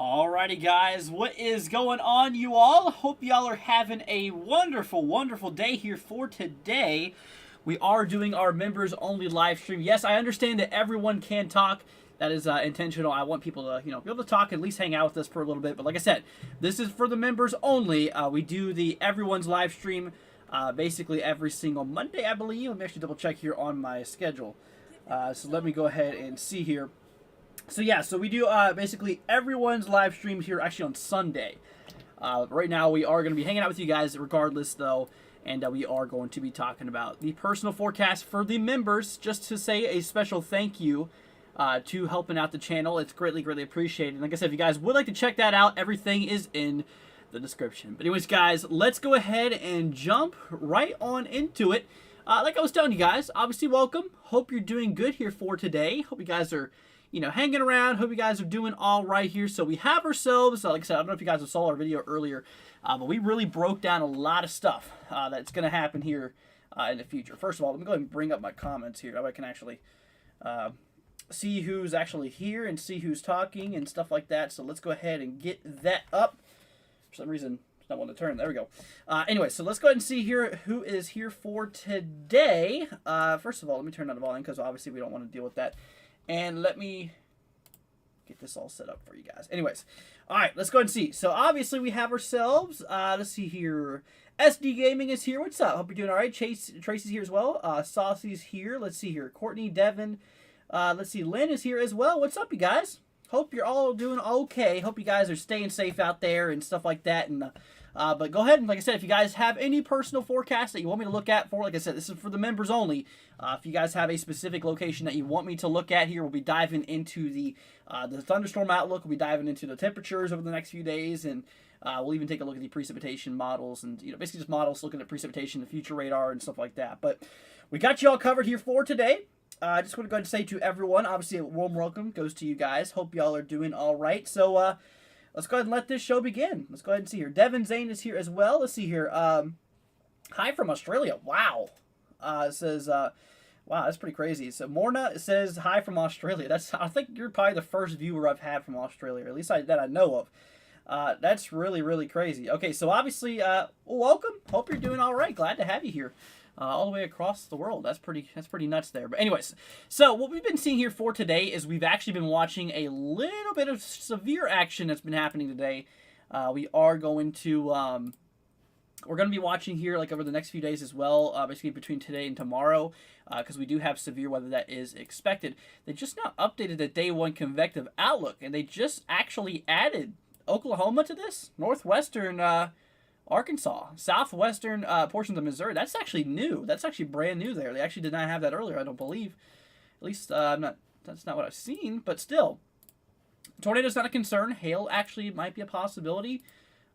Alrighty, guys, what is going on, you all? Hope y'all are having a wonderful, wonderful day here for today. We are doing our members-only live stream. Yes, I understand that everyone can talk. That is intentional. I want people to, be able to talk, at least hang out with us for a little bit. But like I said, this is for the members only. We do the everyone's live stream basically every single Monday, I believe. Let me actually double check here on my schedule. So let me go ahead and see here. So we do basically everyone's live streams here actually on Sunday. Right now we are going to be hanging out with you guys regardless though, and we are going to be talking about the personal forecast for the members, just to say a special thank you to helping out the channel. It's greatly, greatly appreciated. And like I said, if you guys would like to check that out, everything is in the description. But anyways, guys, let's go ahead and jump right on into it. Like I was telling you guys, obviously welcome. Hope you're doing good here for today. Hope you guys are hanging around. Hope you guys are doing all right here. So we have ourselves, like I said, I don't know if you guys saw our video earlier, but we really broke down a lot of stuff that's going to happen here in the future. First of all, let me go ahead and bring up my comments here. That way I can actually see who's actually here and see who's talking and stuff like that. So let's go ahead and get that up. For some reason, it's not wanting to turn. There we go. Anyway, so let's go ahead and see here who is here for today. First of all, let me turn down the volume because obviously we don't want to deal with that. And let me get this all set up for you guys. Anyways, all right, let's go ahead and see. So obviously we have ourselves, let's see here. SD Gaming is here. What's up? Hope you're doing all right. Tracy's here as well. Saucy's here. Let's see here. Courtney, Devin. Let's see. Lynn is here as well. What's up, you guys? Hope you're all doing okay. Hope you guys are staying safe out there and stuff like that. And but go ahead and, like I said, if you guys have any personal forecasts that you want me to look at for, like I said, this is for the members only. If you guys have a specific location that you want me to look at here, we'll be diving into the Thunderstorm Outlook. We'll be diving into the temperatures over the next few days, and we'll even take a look at the precipitation models and basically just models looking at precipitation, the future radar, and stuff like that. But we got you all covered here for today. I just want to go ahead and say to everyone, obviously a warm welcome goes to you guys. Hope y'all are doing all right. So let's go ahead and let this show begin. Let's go ahead and see here. Devin Zane is here as well. Let's see here. Hi from Australia. Wow. It says, wow, that's pretty crazy. So Morna says hi from Australia. I think you're probably the first viewer I've had from Australia, or at least that I know of. That's really, really crazy. Okay, so obviously, welcome. Hope you're doing all right. Glad to have you here. All the way across the world. That's pretty nuts there. But anyways, so what we've been seeing here for today is we've actually been watching a little bit of severe action that's been happening today. We are going to we're going to be watching here like over the next few days as well, basically between today and tomorrow, because we do have severe weather that is expected. They just now updated the day one convective outlook, and they just actually added Oklahoma to this, northwestern Arkansas, southwestern portions of Missouri. That's actually new. That's actually brand new there. They actually did not have that earlier, I don't believe. At least that's not what I've seen, but still. Tornado's not a concern. Hail actually might be a possibility,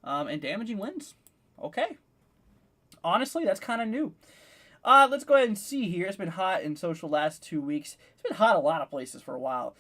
and damaging winds. Okay. Honestly, that's kind of new. Let's go ahead and see here. It's been hot in social last 2 weeks. It's been hot a lot of places for a while.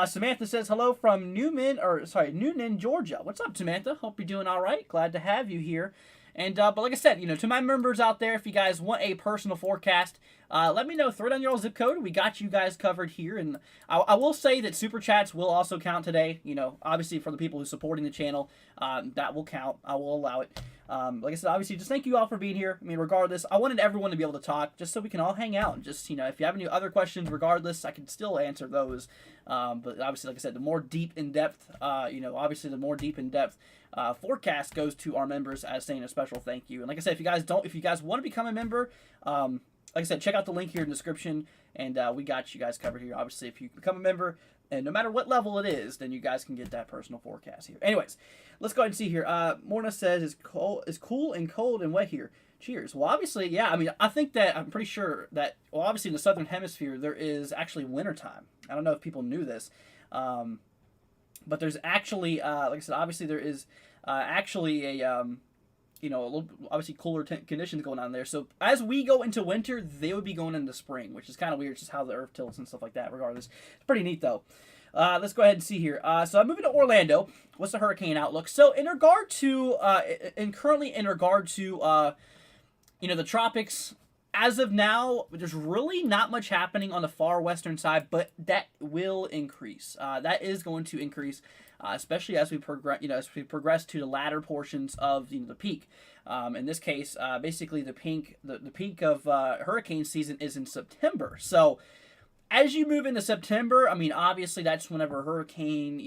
Samantha says hello from Noonan, Georgia. What's up, Samantha? Hope you're doing all right. Glad to have you here. And but like I said, to my members out there, if you guys want a personal forecast, let me know. Throw down your zip code. We got you guys covered here. And I will say that super chats will also count today. Obviously for the people who are supporting the channel, that will count. I will allow it. Like I said, obviously, just thank you all for being here. I mean, regardless, I wanted everyone to be able to talk just so we can all hang out. And just, if you have any other questions, regardless, I can still answer those. But obviously, like I said, the more deep in depth, obviously the more deep in depth forecast goes to our members as saying a special thank you. And like I said, if you guys want to become a member, like I said, check out the link here in the description, and we got you guys covered here. Obviously, if you become a member, and no matter what level it is, then you guys can get that personal forecast here. Anyways, let's go ahead and see here. Morna says it's cool and cold and wet here. Cheers. Well, obviously, yeah. I mean, I'm pretty sure that, well, obviously in the southern hemisphere there is actually wintertime. I don't know if people knew this, but there's actually, like I said, obviously there is actually a a little obviously cooler conditions going on there. So as we go into winter, they would be going into spring, which is kind of weird, just how the earth tilts and stuff like that. Regardless, it's pretty neat though. Let's go ahead and see here. So I'm moving to Orlando. What's the hurricane outlook? So in regard to, currently in regard to, the tropics as of now, there's really not much happening on the far western side, but that will increase. That is going to increase, especially as we progress. As we progress to the latter portions of the peak. In this case, basically the peak of hurricane season is in September. So as you move into September, I mean, obviously that's whenever hurricane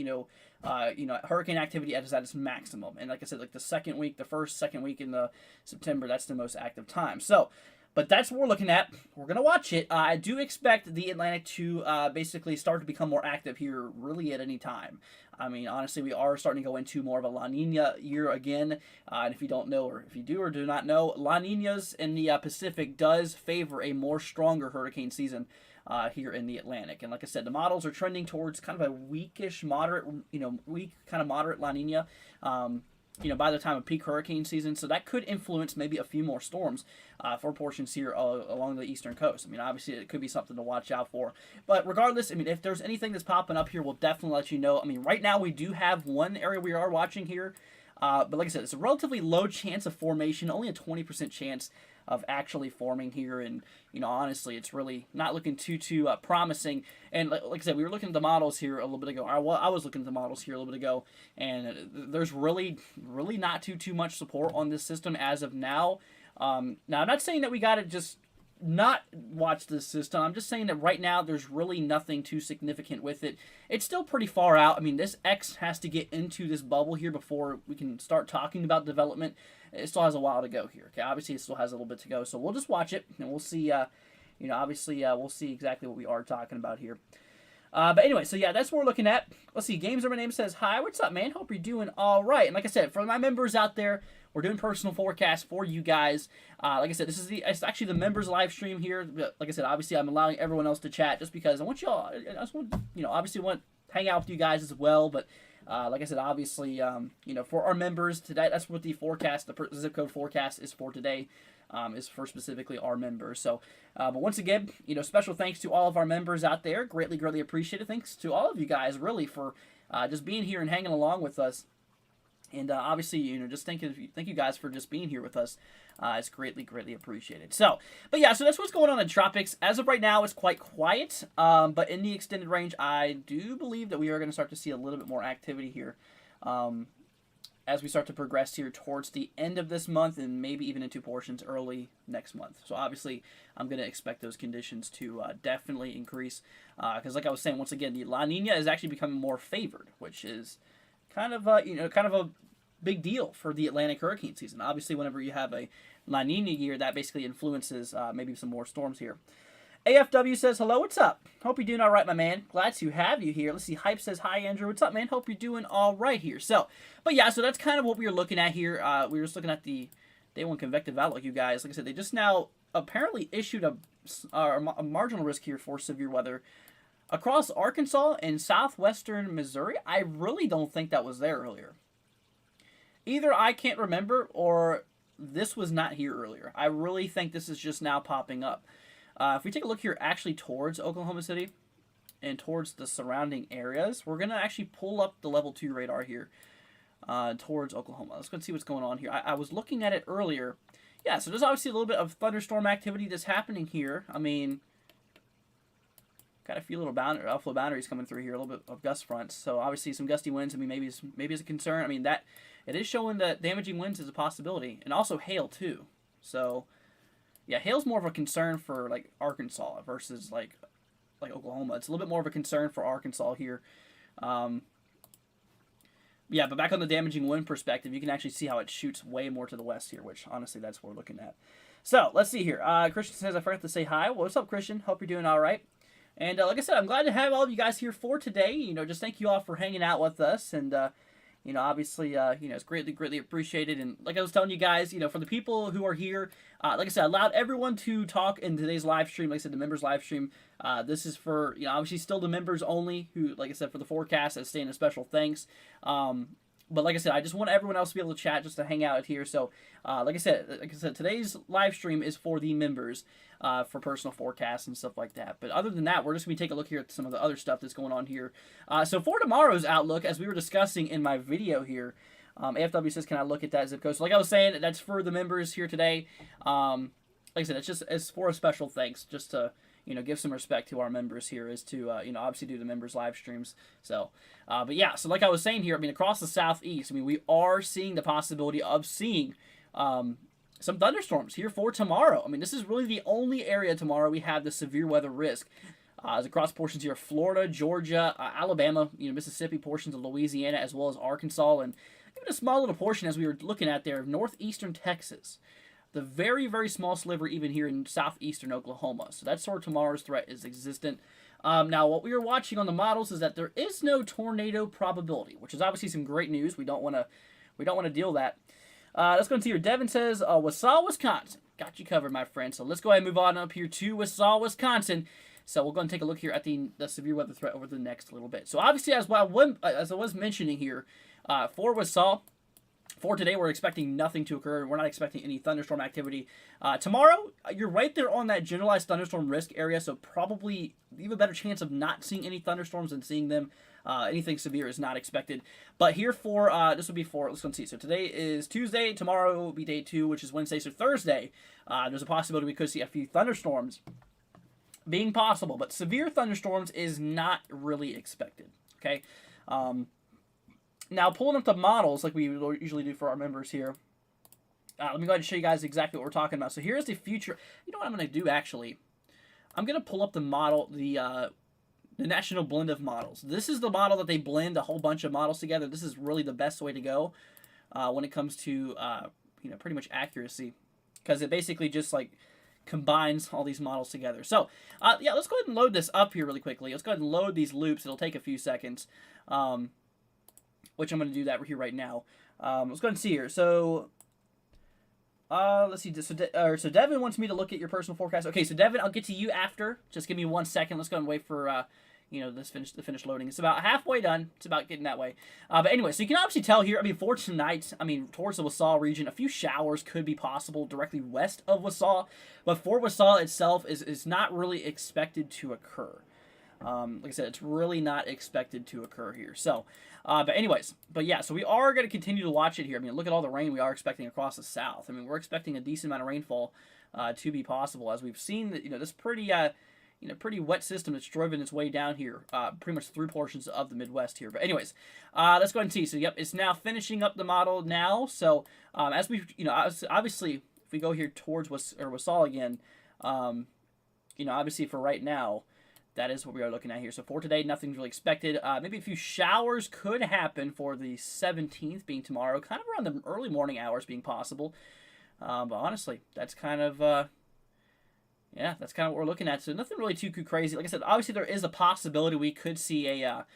activity is at its maximum. And like I said, like the first, second week in the September, that's the most active time. So, but that's what we're looking at. We're going to watch it. I do expect the Atlantic to basically start to become more active here really at any time. I mean, honestly, we are starting to go into more of a La Nina year again. And if you don't know, or if you do or do not know, La Ninas in the Pacific does favor a more stronger hurricane season here in the Atlantic. And like I said, the models are trending towards kind of a weakish, moderate, weak kind of moderate La Nina, by the time of peak hurricane season. So that could influence maybe a few more storms for portions here along the eastern coast. I mean, obviously it could be something to watch out for. But regardless, I mean, if there's anything that's popping up here, we'll definitely let you know. I mean, right now we do have one area we are watching here. But like I said, it's a relatively low chance of formation, only a 20% chance of actually forming here. And, honestly, it's really not looking too promising. And like I said, we were looking at the models here a little bit ago. I was looking at the models here a little bit ago. And there's really not too much support on this system as of now. Now, I'm not saying that we got to just not watch this system. I'm just saying that right now there's really nothing too significant with it. It's still pretty far out. I mean, this X has to get into this bubble here before we can start talking about development. It still has a while to go here. Okay, obviously it still has a little bit to go, so we'll just watch it and we'll see. We'll see exactly what we are talking about here. But anyway, so yeah, that's what we're looking at. Let's see. Games Over Name says, hi, what's up, man? Hope you're doing all right. And like I said, for my members out there, we're doing personal forecasts for you guys. Like I said, it's actually the members live stream here. Like I said, obviously I'm allowing everyone else to chat just because I want y'all, I just want, obviously want to hang out with you guys as well. But like I said, obviously, for our members today, that's what the forecast, the zip code forecast is for today. Is for specifically our members. So, but once again, special thanks to all of our members out there. Greatly appreciate it. Thanks to all of you guys, really, for just being here and hanging along with us. And obviously, just thank you guys for just being here with us. It's greatly appreciated. So, but yeah, so that's what's going on in tropics. As of right now, it's quite quiet. But in the extended range, I do believe that we are going to start to see a little bit more activity here. As we start to progress here towards the end of this month and maybe even into portions early next month. So obviously, I'm going to expect those conditions to definitely increase. Because like I was saying, once again, the La Nina is actually becoming more favored, which is kind of a big deal for the Atlantic hurricane season. Obviously, whenever you have a La Nina year, that basically influences maybe some more storms here. AFW says, hello, what's up? Hope you're doing all right, my man. Glad to have you here. Let's see, Hype says, hi, Andrew. What's up, man? Hope you're doing all right here. So, but yeah, so that's kind of what we were looking at here. We were just looking at the Day 1 Convective Outlook, you guys. Like I said, they just now apparently issued a marginal risk here for severe weather across Arkansas and southwestern Missouri. I really don't think that was there earlier. Either I can't remember or this was not here earlier. I really think this is just now popping up. If we take a look here actually towards Oklahoma City and towards the surrounding areas, we're going to actually pull up the level 2 radar here towards Oklahoma. Let's go and see what's going on here. I was looking at it earlier. Yeah, so there's obviously a little bit of thunderstorm activity that's happening here. I mean, got a few little outflow boundaries coming through here, a little bit of gust fronts. So obviously some gusty winds. I mean, maybe it's a concern. I mean, that it is showing that damaging winds is a possibility, and also hail too. So yeah, hail's more of a concern for like Arkansas versus like Oklahoma. It's a little bit more of a concern for Arkansas here. Yeah, but back on the damaging wind perspective, you can actually see how it shoots way more to the west here, which honestly that's what we're looking at. So let's see here. Christian says, I forgot to say hi. Well, what's up, Christian? Hope you're doing all right. And like I said, I'm glad to have all of you guys here for today. Just thank you all for hanging out with us. And, obviously, it's greatly appreciated. And like I was telling you guys, for the people who are here, like I said, I allowed everyone to talk in today's live stream. Like I said, the members live stream. This is for, obviously still the members only who, like I said, for the forecast, I stay in a special thanks. But like I said, I just want everyone else to be able to chat, just to hang out here. So, like I said, today's live stream is for the members, for personal forecasts and stuff like that. But other than that, we're just going to take a look here at some of the other stuff that's going on here. So for tomorrow's outlook, as we were discussing in my video here, AFW says, can I look at that zip code? So like I was saying, that's for the members here today. like I said, it's for a special thanks, just to give some respect to our members here, is to obviously do the members live streams. So, but yeah, so like I was saying here, I mean across the southeast, I mean we are seeing the possibility of seeing some thunderstorms here for tomorrow. I mean this is really the only area tomorrow we have the severe weather risk. Is across portions here of Florida, Georgia, Alabama, Mississippi, portions of Louisiana, as well as Arkansas, and even a small little portion, as we were looking at there, of northeastern Texas. The very, very small sliver even here in southeastern Oklahoma. So that's where tomorrow's threat is existent. Now, what we are watching on the models is that there is no tornado probability, which is obviously some great news. We don't want to deal that. Let's go into here. Devin says, Wausau, Wisconsin. Got you covered, my friend. So let's go ahead and move on up here to Wausau, Wisconsin. So we'll go and take a look here at the severe weather threat over the next little bit. So obviously, as I was mentioning here, for Wausau, for today, we're expecting nothing to occur. We're not expecting any thunderstorm activity. Tomorrow, you're right there on that generalized thunderstorm risk area, so probably you have a better chance of not seeing any thunderstorms than seeing them. Anything severe is not expected. But here for, this will be for, let's go see. So today is Tuesday. Tomorrow will be day 2, which is Wednesday. So Thursday, there's a possibility we could see a few thunderstorms being possible, but severe thunderstorms is not really expected. Okay. Now pulling up the models like we usually do for our members here. Let me go ahead and show you guys exactly what we're talking about. So here's the future. You know what I'm going to do actually? I'm going to pull up the model, the National Blend of Models. This is the model that they blend a whole bunch of models together. This is really the best way to go when it comes to pretty much accuracy, because it basically just like combines all these models together. So, yeah, let's go ahead and load this up here really quickly. Let's go ahead and load these loops. It'll take a few seconds, which I'm going to do that here right now. Let's go ahead and see here. So, let's see. So Devin wants me to look at your personal forecast. Okay, so Devin, I'll get to you after. Just give me 1 second. Let's go and wait for the finish loading. It's about halfway done. It's about getting that way. But anyway, so you can obviously tell here, I mean, for tonight, I mean, towards the Wausau region, a few showers could be possible directly west of Wausau. But for Wausau itself, is not really expected to occur. Like I said, it's really not expected to occur here. So, but anyways, but yeah, so we are going to continue to watch it here. I mean, look at all the rain we are expecting across the south. I mean, we're expecting a decent amount of rainfall to be possible, as we've seen that, this pretty wet system that's driven its way down here, pretty much through portions of the Midwest here. But anyways, let's go ahead and see. So yep, it's now finishing up the model now. So as we, obviously, if we go here towards Wausau again, obviously for right now, that is what we are looking at here. So for today, nothing's really expected. Maybe a few showers could happen for the 17th, being tomorrow, kind of around the early morning hours being possible. But honestly, that's kind of yeah, that's kind of what we're looking at. So nothing really too crazy. Like I said, obviously there is a possibility we could see a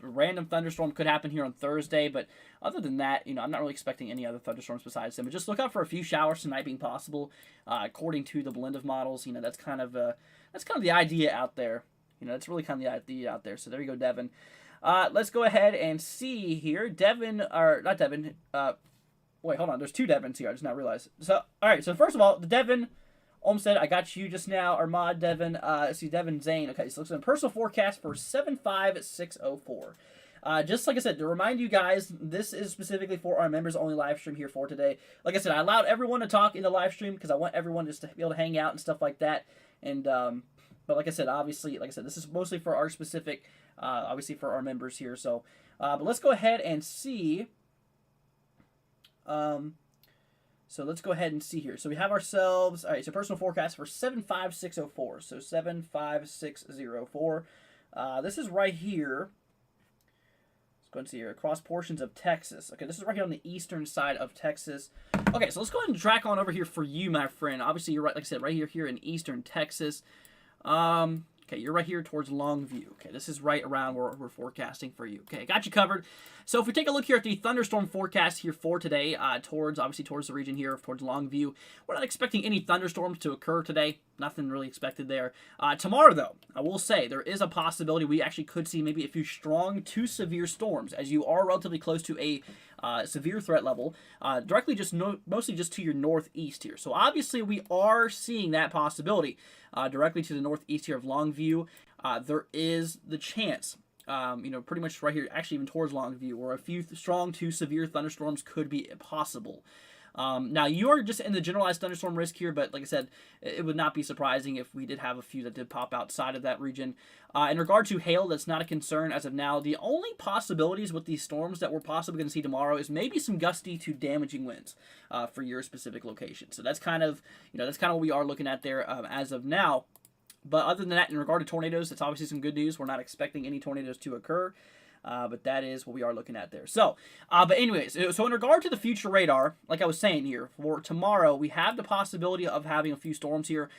random thunderstorm could happen here on Thursday. But other than that, I'm not really expecting any other thunderstorms besides them. But just look out for a few showers tonight being possible, according to the blend of models. That's kind of the idea out there. That's really kind of the idea out there. So there you go, Devin. Let's go ahead and see here. Devin, or not Devin. Wait, hold on. There's 2 Devins here. I just not realized. So, all right. So first of all, the Devin Olmstead, I got you just now. Armad Devin. Let's see, Devin Zane. Okay, so looks at a personal forecast for 75604. Just like I said, to remind you guys, this is specifically for our members only live stream here for today. Like I said, I allowed everyone to talk in the live stream because I want everyone just to be able to hang out and stuff like that. And but like I said, obviously, this is mostly for our specific, obviously for our members here. So, but let's go ahead and see. So let's go ahead and see here. So we have ourselves, all right, so personal forecast for 75604. So 75604. This is right here. Let's go and see here. Across portions of Texas. Okay, this is right here on the eastern side of Texas. Okay, so let's go ahead and track on over here for you, my friend. Obviously, you're right, like I said, right here in eastern Texas. Okay, you're right here towards Longview. Okay, this is right around where we're forecasting for you. Okay, got you covered. So if we take a look here at the thunderstorm forecast here for today, towards the region here, towards Longview, we're not expecting any thunderstorms to occur today. Nothing really expected there. Tomorrow, though, I will say there is a possibility we actually could see maybe a few strong to severe storms, as you are relatively close to a severe threat level, directly mostly just to your northeast here. So obviously we are seeing that possibility directly to the northeast here of Longview. There is the chance, pretty much right here, actually even towards Longview, where a few strong to severe thunderstorms could be possible. Now, you are just in the generalized thunderstorm risk here, but like I said, it would not be surprising if we did have a few that did pop outside of that region. In regard to hail, that's not a concern as of now. The only possibilities with these storms that we're possibly going to see tomorrow is maybe some gusty to damaging winds for your specific location. So that's kind of, that's kind of what we are looking at there as of now. But other than that, in regard to tornadoes, that's obviously some good news. We're not expecting any tornadoes to occur. But that is what we are looking at there. So, but anyways, so in regard to the future radar, like I was saying here, for tomorrow, we have the possibility of having a few storms here.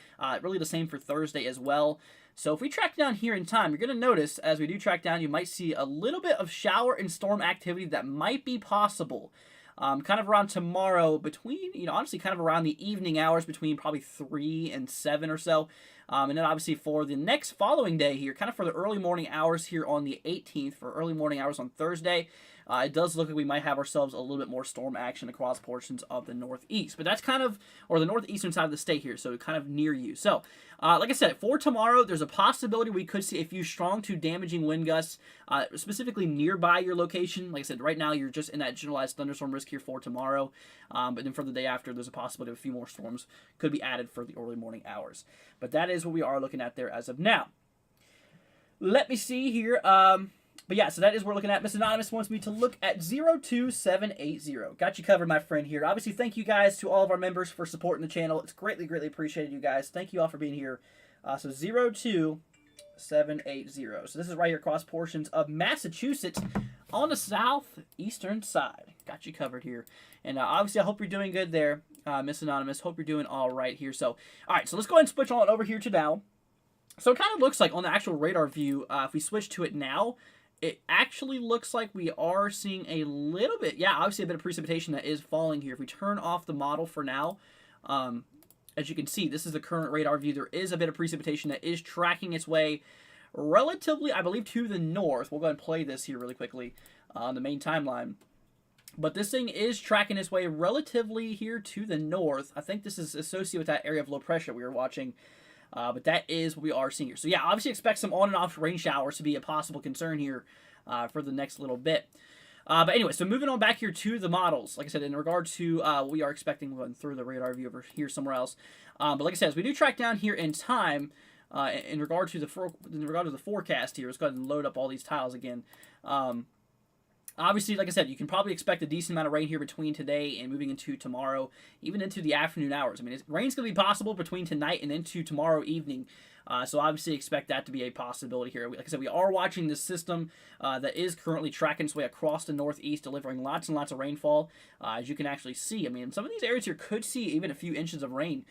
Really the same for Thursday as well. So if we track down here in time, you're going to notice as we do track down, you might see a little bit of shower and storm activity that might be possible. Kind of around tomorrow between, honestly kind of around the evening hours between probably 3 and 7 or so. And then obviously for the next following day here, kind of for the early morning hours here on the 18th, for early morning hours on Thursday, it does look like we might have ourselves a little bit more storm action across portions of the northeast. But that's kind of, or the northeastern side of the state here, so kind of near you. So, like I said, for tomorrow, there's a possibility we could see a few strong to damaging wind gusts, specifically nearby your location. Like I said, right now you're just in that generalized thunderstorm risk here for tomorrow. But then for the day after, there's a possibility of a few more storms could be added for the early morning hours. But that is what we are looking at there as of now. Let me see here. But yeah, so that is what we're looking at. Miss Anonymous wants me to look at 02780. Got you covered, my friend here. Obviously, thank you guys to all of our members for supporting the channel. It's greatly, greatly appreciated, you guys. Thank you all for being here. So 02780. So this is right here across portions of Massachusetts on the southeastern side. Got you covered here. And obviously, I hope you're doing good there, Miss Anonymous. Hope you're doing all right here. So, all right, so let's go ahead and switch on over here to now. So it kind of looks like on the actual radar view, if we switch to it now, it actually looks like we are seeing a little bit, obviously a bit of precipitation that is falling here. If we turn off the model for now, as you can see, this is the current radar view. There is a bit of precipitation that is tracking its way relatively, I believe, to the north. We'll go ahead and play this here really quickly on the main timeline. But this thing is tracking its way relatively here to the north. I think this is associated with that area of low pressure we were watching. But that is what we are seeing here. So yeah, obviously expect some on and off rain showers to be a possible concern here for the next little bit. But anyway, so moving on back here to the models. Like I said, in regard to what we are expecting going through the radar view over here somewhere else. But like I said, as we do track down here in time, in regard to the forecast here, let's go ahead and load up all these tiles again. Obviously, like I said, you can probably expect a decent amount of rain here between today and moving into tomorrow, even into the afternoon hours. I mean, rain's going to be possible between tonight and into tomorrow evening. So obviously expect that to be a possibility here. Like I said, we are watching this system that is currently tracking its way across the northeast, delivering lots and lots of rainfall. As you can actually see, I mean, some of these areas here could see even a few inches of rain.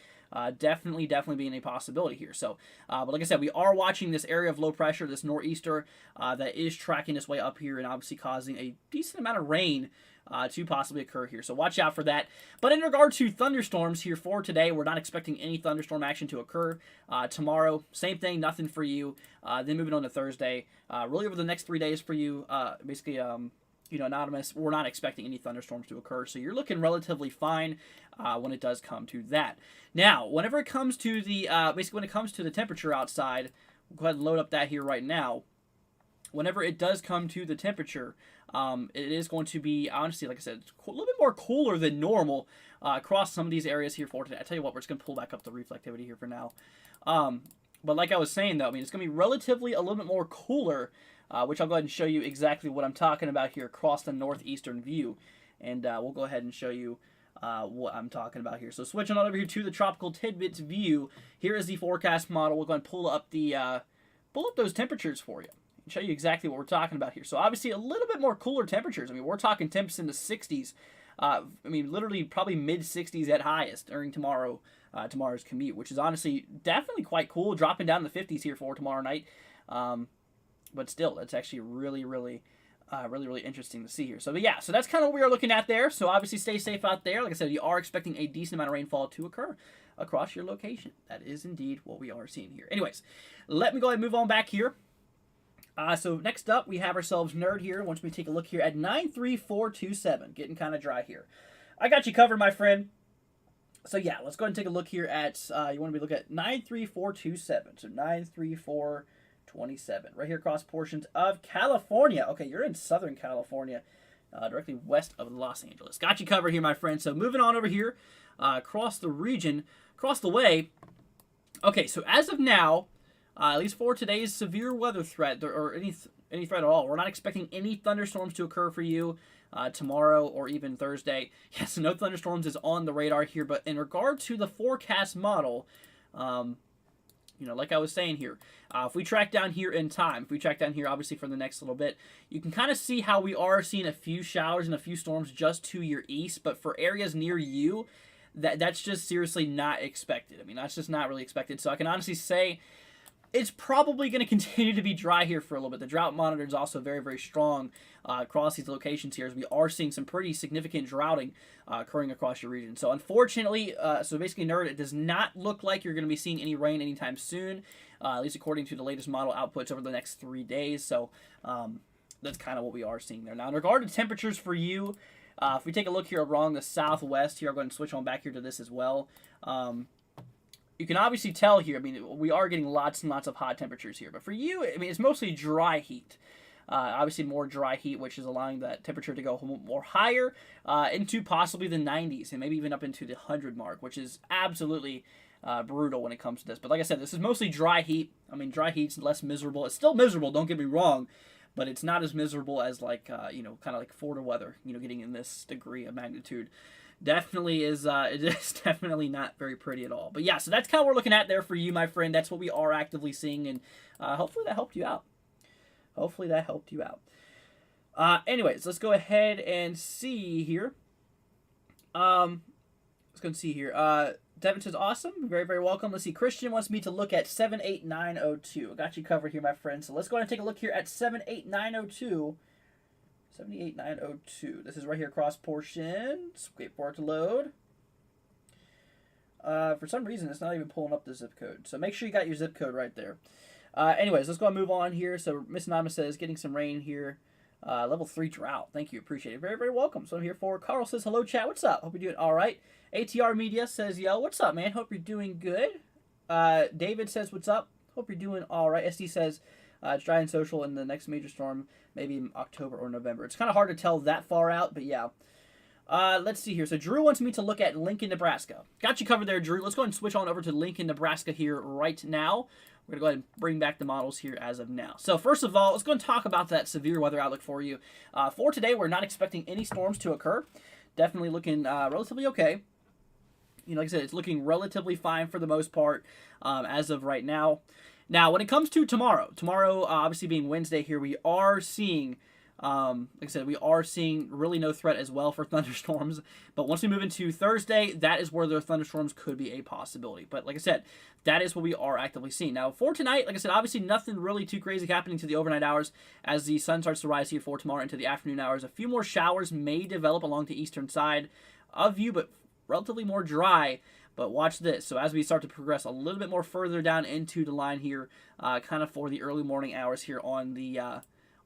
Definitely being a possibility here. So, but like I said, we are watching this area of low pressure, this nor'easter, that is tracking its way up here and obviously causing a decent amount of rain to possibly occur here. So watch out for that. But in regard to thunderstorms here for today, we're not expecting any thunderstorm action to occur. Tomorrow, same thing, nothing for you. Then moving on to Thursday, really over the next 3 days for you, basically, Anonymous, we're not expecting any thunderstorms to occur. So you're looking relatively fine when it does come to that. Now, whenever it comes to the, when it comes to the temperature outside, we'll go ahead and load up that here right now. Whenever it does come to the temperature, it is going to be, honestly, like I said, a little bit more cooler than normal across some of these areas here for today. I tell you what, we're just going to pull back up the reflectivity here for now. But like I was saying, though, I mean, it's going to be relatively a little bit more cooler, which I'll go ahead and show you exactly what I'm talking about here across the northeastern view. And we'll go ahead and show you what I'm talking about here. So switching on over here to the Tropical Tidbits view, here is the forecast model. We're going to pull up those temperatures for you. Show you exactly what we're talking about here. So obviously a little bit more cooler temperatures. I mean, we're talking temps in the 60s. I mean, literally probably mid 60s at highest during tomorrow's commute, which is honestly definitely quite cool. Dropping down to the 50s here for tomorrow night. But still, that's actually really interesting to see here. So, but yeah, so that's kind of what we are looking at there. So obviously stay safe out there. Like I said, you are expecting a decent amount of rainfall to occur across your location. That is indeed what we are seeing here. Anyways, let me go ahead and move on back here. So next up, we have ourselves Nerd here. Once we take a look here at 93427. Getting kind of dry here. I got you covered, my friend. So yeah, let's go ahead and take a look here at, you want to be looking at 93427. So 93427. Right here across portions of California. Okay, you're in Southern California. directly west of Los Angeles. Got you covered here, my friend. So moving on over here, across the region, across the way. Okay, so as of now, at least for today's severe weather threat, or any threat at all, we're not expecting any thunderstorms to occur for you tomorrow or even Thursday. Yes, no thunderstorms is on the radar here, but in regard to the forecast model, like I was saying here, if we track down here in time, if we track down here obviously for the next little bit, you can kind of see how we are seeing a few showers and a few storms just to your east, but for areas near you, that's just seriously not expected. I mean, that's just not really expected. So I can honestly say it's probably going to continue to be dry here for a little bit. The drought monitor is also very, very strong across these locations here, as we are seeing some pretty significant droughting occurring across your region. So unfortunately, so basically, Nerd, it does not look like you're going to be seeing any rain anytime soon, at least according to the latest model outputs over the next 3 days. So that's kind of what we are seeing there. Now, in regard to temperatures for you, if we take a look here along the southwest here, I'll go ahead and switch on back here to this as well. You can obviously tell here, I mean, we are getting lots and lots of hot temperatures here. But for you, I mean, it's mostly dry heat. Obviously more dry heat, which is allowing that temperature to go more higher into possibly the 90s and maybe even up into the 100 mark, which is absolutely brutal when it comes to this. But like I said, this is mostly dry heat. I mean, dry heat's less miserable. It's still miserable, don't get me wrong, but it's not as miserable as like, kind of like Florida weather, getting in this degree of magnitude. Definitely is, it is definitely not very pretty at all. But yeah, so that's kind of what we're looking at there for you, my friend. That's what we are actively seeing, and hopefully that helped you out. Hopefully that helped you out. Anyways, let's go ahead and see here. Let's go and see here. Devin says, awesome. Very, very welcome. Let's see. Christian wants me to look at 78902. I got you covered here, my friend. So let's go ahead and take a look here at 78902. 78902. This is right here across portions. Wait for it to load. For some reason, it's not even pulling up the zip code. So make sure you got your zip code right there. Anyways, let's go and move on here. So Miss Anonymous says, getting some rain here. Level 3 drought. Thank you. Appreciate it. Very, very welcome. So I'm here for. Carl says, hello, chat. What's up? Hope you're doing all right. ATR Media says, yo, what's up, man? Hope you're doing good. David says, what's up? Hope you're doing all right. SD says, it's dry and social in the next major storm, maybe in October or November. It's kind of hard to tell that far out, but yeah. Let's see here. So Drew wants me to look at Lincoln, Nebraska. Got you covered there, Drew. Let's go ahead and switch on over to Lincoln, Nebraska here right now. We're going to go ahead and bring back the models here as of now. So first of all, let's go and talk about that severe weather outlook for you. For today, we're not expecting any storms to occur. Definitely looking relatively okay. Like I said, it's looking relatively fine for the most part as of right now. Now, when it comes to tomorrow, obviously being Wednesday here, we are seeing, like I said, we are seeing really no threat as well for thunderstorms. But once we move into Thursday, that is where the thunderstorms could be a possibility. But like I said, that is what we are actively seeing. Now, for tonight, like I said, obviously nothing really too crazy happening to the overnight hours as the sun starts to rise here for tomorrow into the afternoon hours. A few more showers may develop along the eastern side of you, but relatively more dry. But watch this. So as we start to progress a little bit more further down into the line here, kind of for the early morning hours here on the,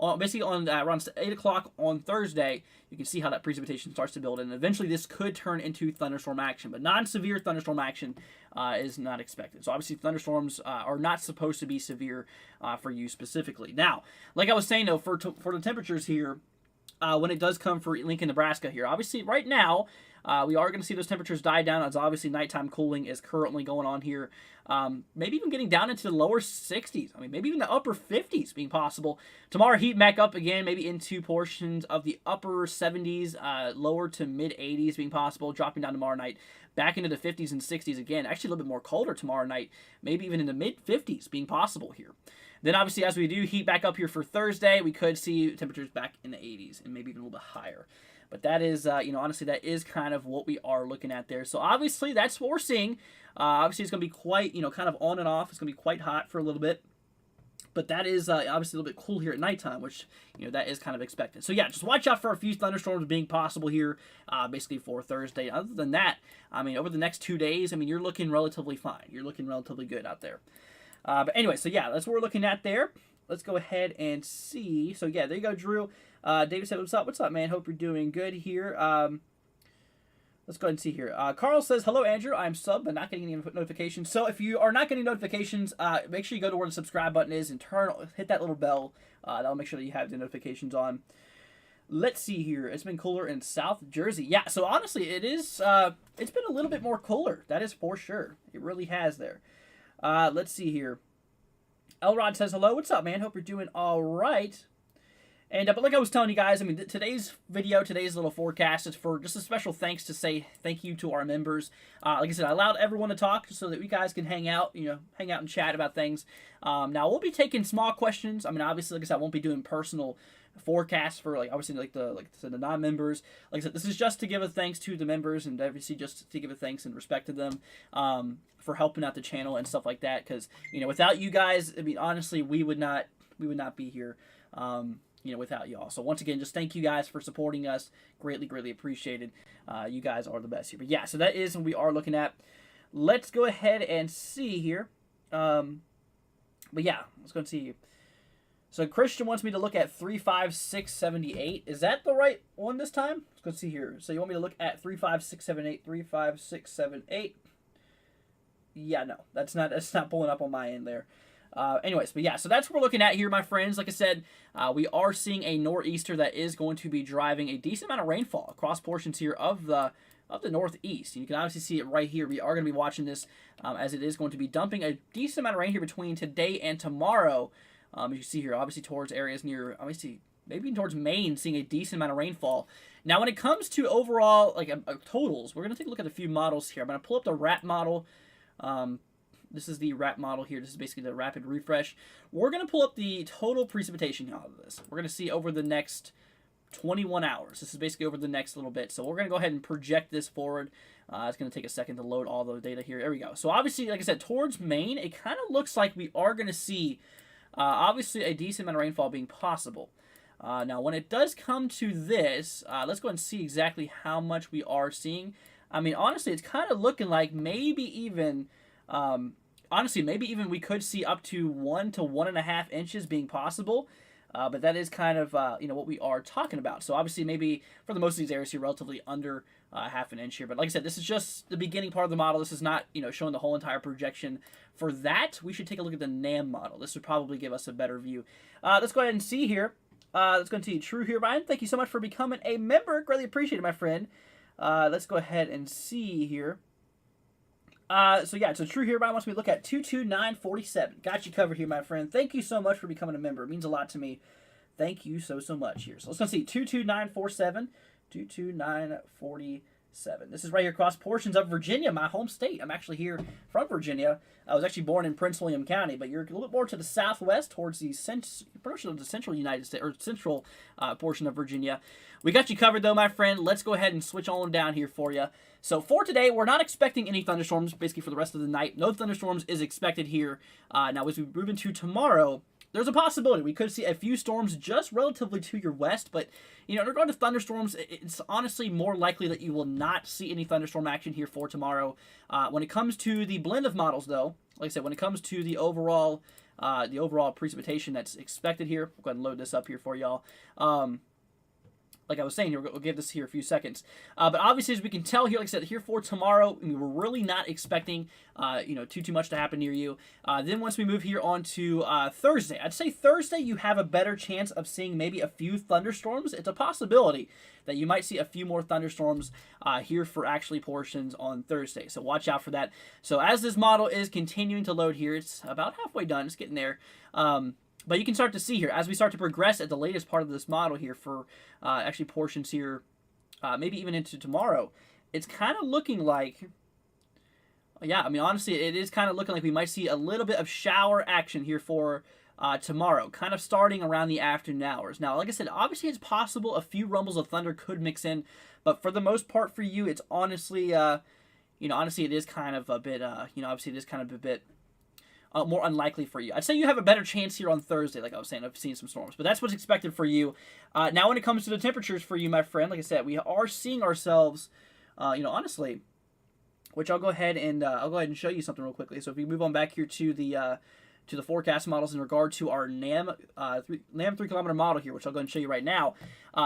around 8 o'clock on Thursday, you can see how that precipitation starts to build. And eventually this could turn into thunderstorm action. But non-severe thunderstorm action is not expected. So obviously thunderstorms are not supposed to be severe for you specifically. Now, like I was saying, though, for the temperatures here, when it does come for Lincoln, Nebraska here, obviously right now, we are going to see those temperatures die down as obviously nighttime cooling is currently going on here. Maybe even getting down into the lower 60s. I mean, maybe even the upper 50s being possible. Tomorrow, heat back up again, maybe into portions of the upper 70s, lower to mid 80s being possible, dropping down tomorrow night back into the 50s and 60s again. Actually, a little bit more colder tomorrow night, maybe even in the mid 50s being possible here. Then obviously as we do heat back up here for Thursday, we could see temperatures back in the 80s and maybe even a little bit higher. But that is, honestly, that is kind of what we are looking at there. So obviously that's what we're seeing. Obviously it's going to be quite, kind of on and off. It's going to be quite hot for a little bit. But that is obviously a little bit cool here at nighttime, which, that is kind of expected. So yeah, just watch out for a few thunderstorms being possible here, basically for Thursday. Other than that, I mean, over the next 2 days, I mean, you're looking relatively fine. You're looking relatively good out there. But anyway, so yeah, that's what we're looking at there. Let's go ahead and see. So yeah, there you go, Drew. David said, what's up? What's up, man? Hope you're doing good here. Let's go ahead and see here. Carl says, hello, Andrew. I'm sub, but not getting any notifications. So if you are not getting notifications, make sure you go to where the subscribe button is and hit that little bell. That'll make sure that you have the notifications on. Let's see here. It's been cooler in South Jersey. Yeah, so honestly, it is. It's been a little bit more cooler. That is for sure. It really has there. Let's see here. Elrod says hello. What's up, man? Hope you're doing all right. And but like I was telling you guys, I mean, today's video, today's little forecast is for just a special thanks to say thank you to our members. Like I said, I allowed everyone to talk so that we guys can hang out, hang out and chat about things. Now we'll be taking small questions. I mean, obviously, like I said, I won't be doing personal forecasts for obviously the non-members. Like I said, this is just to give a thanks to the members and obviously just to give a thanks and respect to them for helping out the channel and stuff like that. Because without you guys, I mean, honestly, we would not be here. Without y'all. So once again, just thank you guys for supporting us. Greatly appreciated. You guys are the best here. But yeah, so that is what we are looking at. Let's go ahead and see here. But yeah, let's go and see. So Christian wants me to look at 35678. Is that the right one this time? Let's go see here. So you want me to look at 35678, 35678. Yeah, no, that's not pulling up on my end there. Anyways, but yeah, so that's what we're looking at here, my friends. Like I said, we are seeing a nor'easter that is going to be driving a decent amount of rainfall across portions here of the northeast. And you can obviously see it right here. We are going to be watching this as it is going to be dumping a decent amount of rain here between today and tomorrow. As you see here, obviously towards areas near, obviously maybe towards Maine, seeing a decent amount of rainfall. Now, when it comes to overall totals, we're going to take a look at a few models here. I'm going to pull up the RAP model. This is the RAP model here. This is basically the rapid refresh. We're going to pull up the total precipitation out of this. We're going to see over the next 21 hours. This is basically over the next little bit. So we're going to go ahead and project this forward. It's going to take a second to load all the data here. There we go. So obviously, like I said, towards Maine, it kind of looks like we are going to see, obviously, a decent amount of rainfall being possible. Now, when it does come to this, let's go ahead and see exactly how much we are seeing. I mean, honestly, it's kind of looking like maybe even... honestly, maybe even we could see up to 1 to 1.5 inches being possible, but that is kind of what we are talking about. So obviously, maybe for the most of these areas here, relatively under half an inch here. But like I said, this is just the beginning part of the model. This is not showing the whole entire projection. For that, we should take a look at the NAM model. This would probably give us a better view. Let's go ahead and see here. Let's go and see True here, Brian. Thank you so much for becoming a member. Greatly appreciated, my friend. Let's go ahead and see here. So True here, Brian wants me to look at 22947. Got you covered here, my friend. Thank you so much for becoming a member. It means a lot to me. Thank you so much here. So let's go see 22947. 22947. This is right here across portions of Virginia, my home state. I'm actually here from Virginia. I was actually born in Prince William County, but you're a little bit more to the southwest, towards the central United States, or central portion of Virginia. We got you covered, though, my friend. Let's go ahead and switch on down here for you. So for today, we're not expecting any thunderstorms, basically for the rest of the night. No thunderstorms is expected here. Now, as we move into tomorrow, there's a possibility we could see a few storms just relatively to your west, but in regard to thunderstorms, it's honestly more likely that you will not see any thunderstorm action here for tomorrow. When it comes to the blend of models, though, like I said, when it comes to the overall precipitation that's expected here, we'll go ahead and load this up here for y'all. Like I was saying here, we'll give this here a few seconds. But obviously, as we can tell here, like I said, here for tomorrow, I mean, we're really not expecting, too much to happen near you. Then once we move here on to Thursday, I'd say Thursday you have a better chance of seeing maybe a few thunderstorms. It's a possibility that you might see a few more thunderstorms here for actually portions on Thursday. So watch out for that. So as this model is continuing to load here, it's about halfway done. It's getting there. But you can start to see here, as we start to progress at the latest part of this model here for actually portions here, maybe even into tomorrow, it's kind of looking like, yeah, I mean, honestly, it is kind of looking like we might see a little bit of shower action here for tomorrow, kind of starting around the afternoon hours. Now, like I said, obviously it's possible a few rumbles of thunder could mix in, but for the most part for you, it's honestly, honestly, it is kind of a bit, obviously it is kind of a bit more unlikely for you. I'd say you have a better chance here on Thursday, like I was saying, of seeing some storms. But that's what's expected for you. Now, when it comes to the temperatures for you, my friend, like I said, we are seeing ourselves, honestly, which I'll go ahead and show you something real quickly. So if we move on back here to the forecast models in regard to our NAM 3-kilometer model here, which I'll go and show you right now.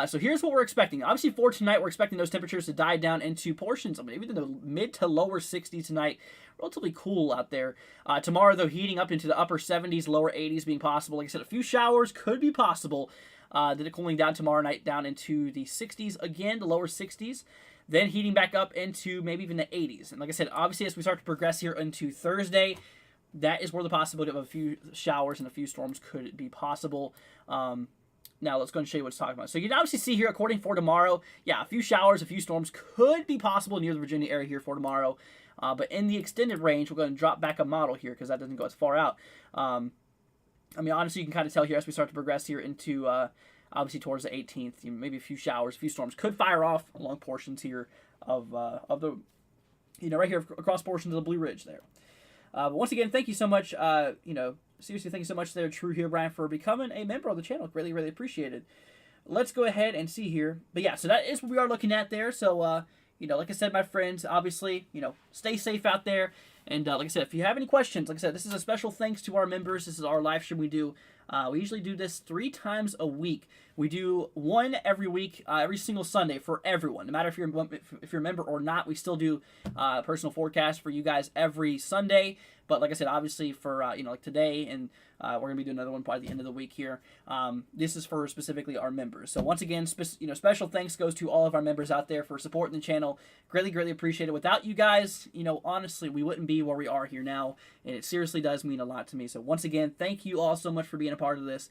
So here's what we're expecting. Obviously, for tonight, we're expecting those temperatures to die down into portions of maybe the mid to lower 60s tonight. Relatively cool out there. Tomorrow, though, heating up into the upper 70s, lower 80s being possible. Like I said, a few showers could be possible. Then it cooling down tomorrow night down into the 60s again, the lower 60s. Then heating back up into maybe even the 80s. And like I said, obviously as we start to progress here into Thursday, that is where the possibility of a few showers and a few storms could be possible. Now let's go and show you what it's talking about. So you can obviously see here, according for tomorrow, yeah, a few showers, a few storms could be possible near the Virginia area here for tomorrow. But in the extended range, we're going to drop back a model here because that doesn't go as far out. I mean, honestly, you can kind of tell here as we start to progress here into, obviously, towards the 18th, maybe a few showers, a few storms could fire off along portions here of the, right here across portions of the Blue Ridge there. But once again, thank you so much, seriously, thank you so much there, True Here, Brian, for becoming a member of the channel. Really, really appreciate it. Let's go ahead and see here. But yeah, so that is what we are looking at there. So, like I said, my friends, obviously, stay safe out there. And like I said, if you have any questions, like I said, this is a special thanks to our members. This is our live stream we do. We usually do this 3 times a week. We do one every week, every single Sunday for everyone. No matter if you're a member or not, we still do personal forecast for you guys every Sunday. But like I said, obviously for, like today, and we're going to be doing another one by the end of the week here. This is for specifically our members. So once again, special thanks goes to all of our members out there for supporting the channel. Greatly, greatly appreciate it. Without you guys, honestly, we wouldn't be where we are here now. And it seriously does mean a lot to me. So once again, thank you all so much for being a part of this.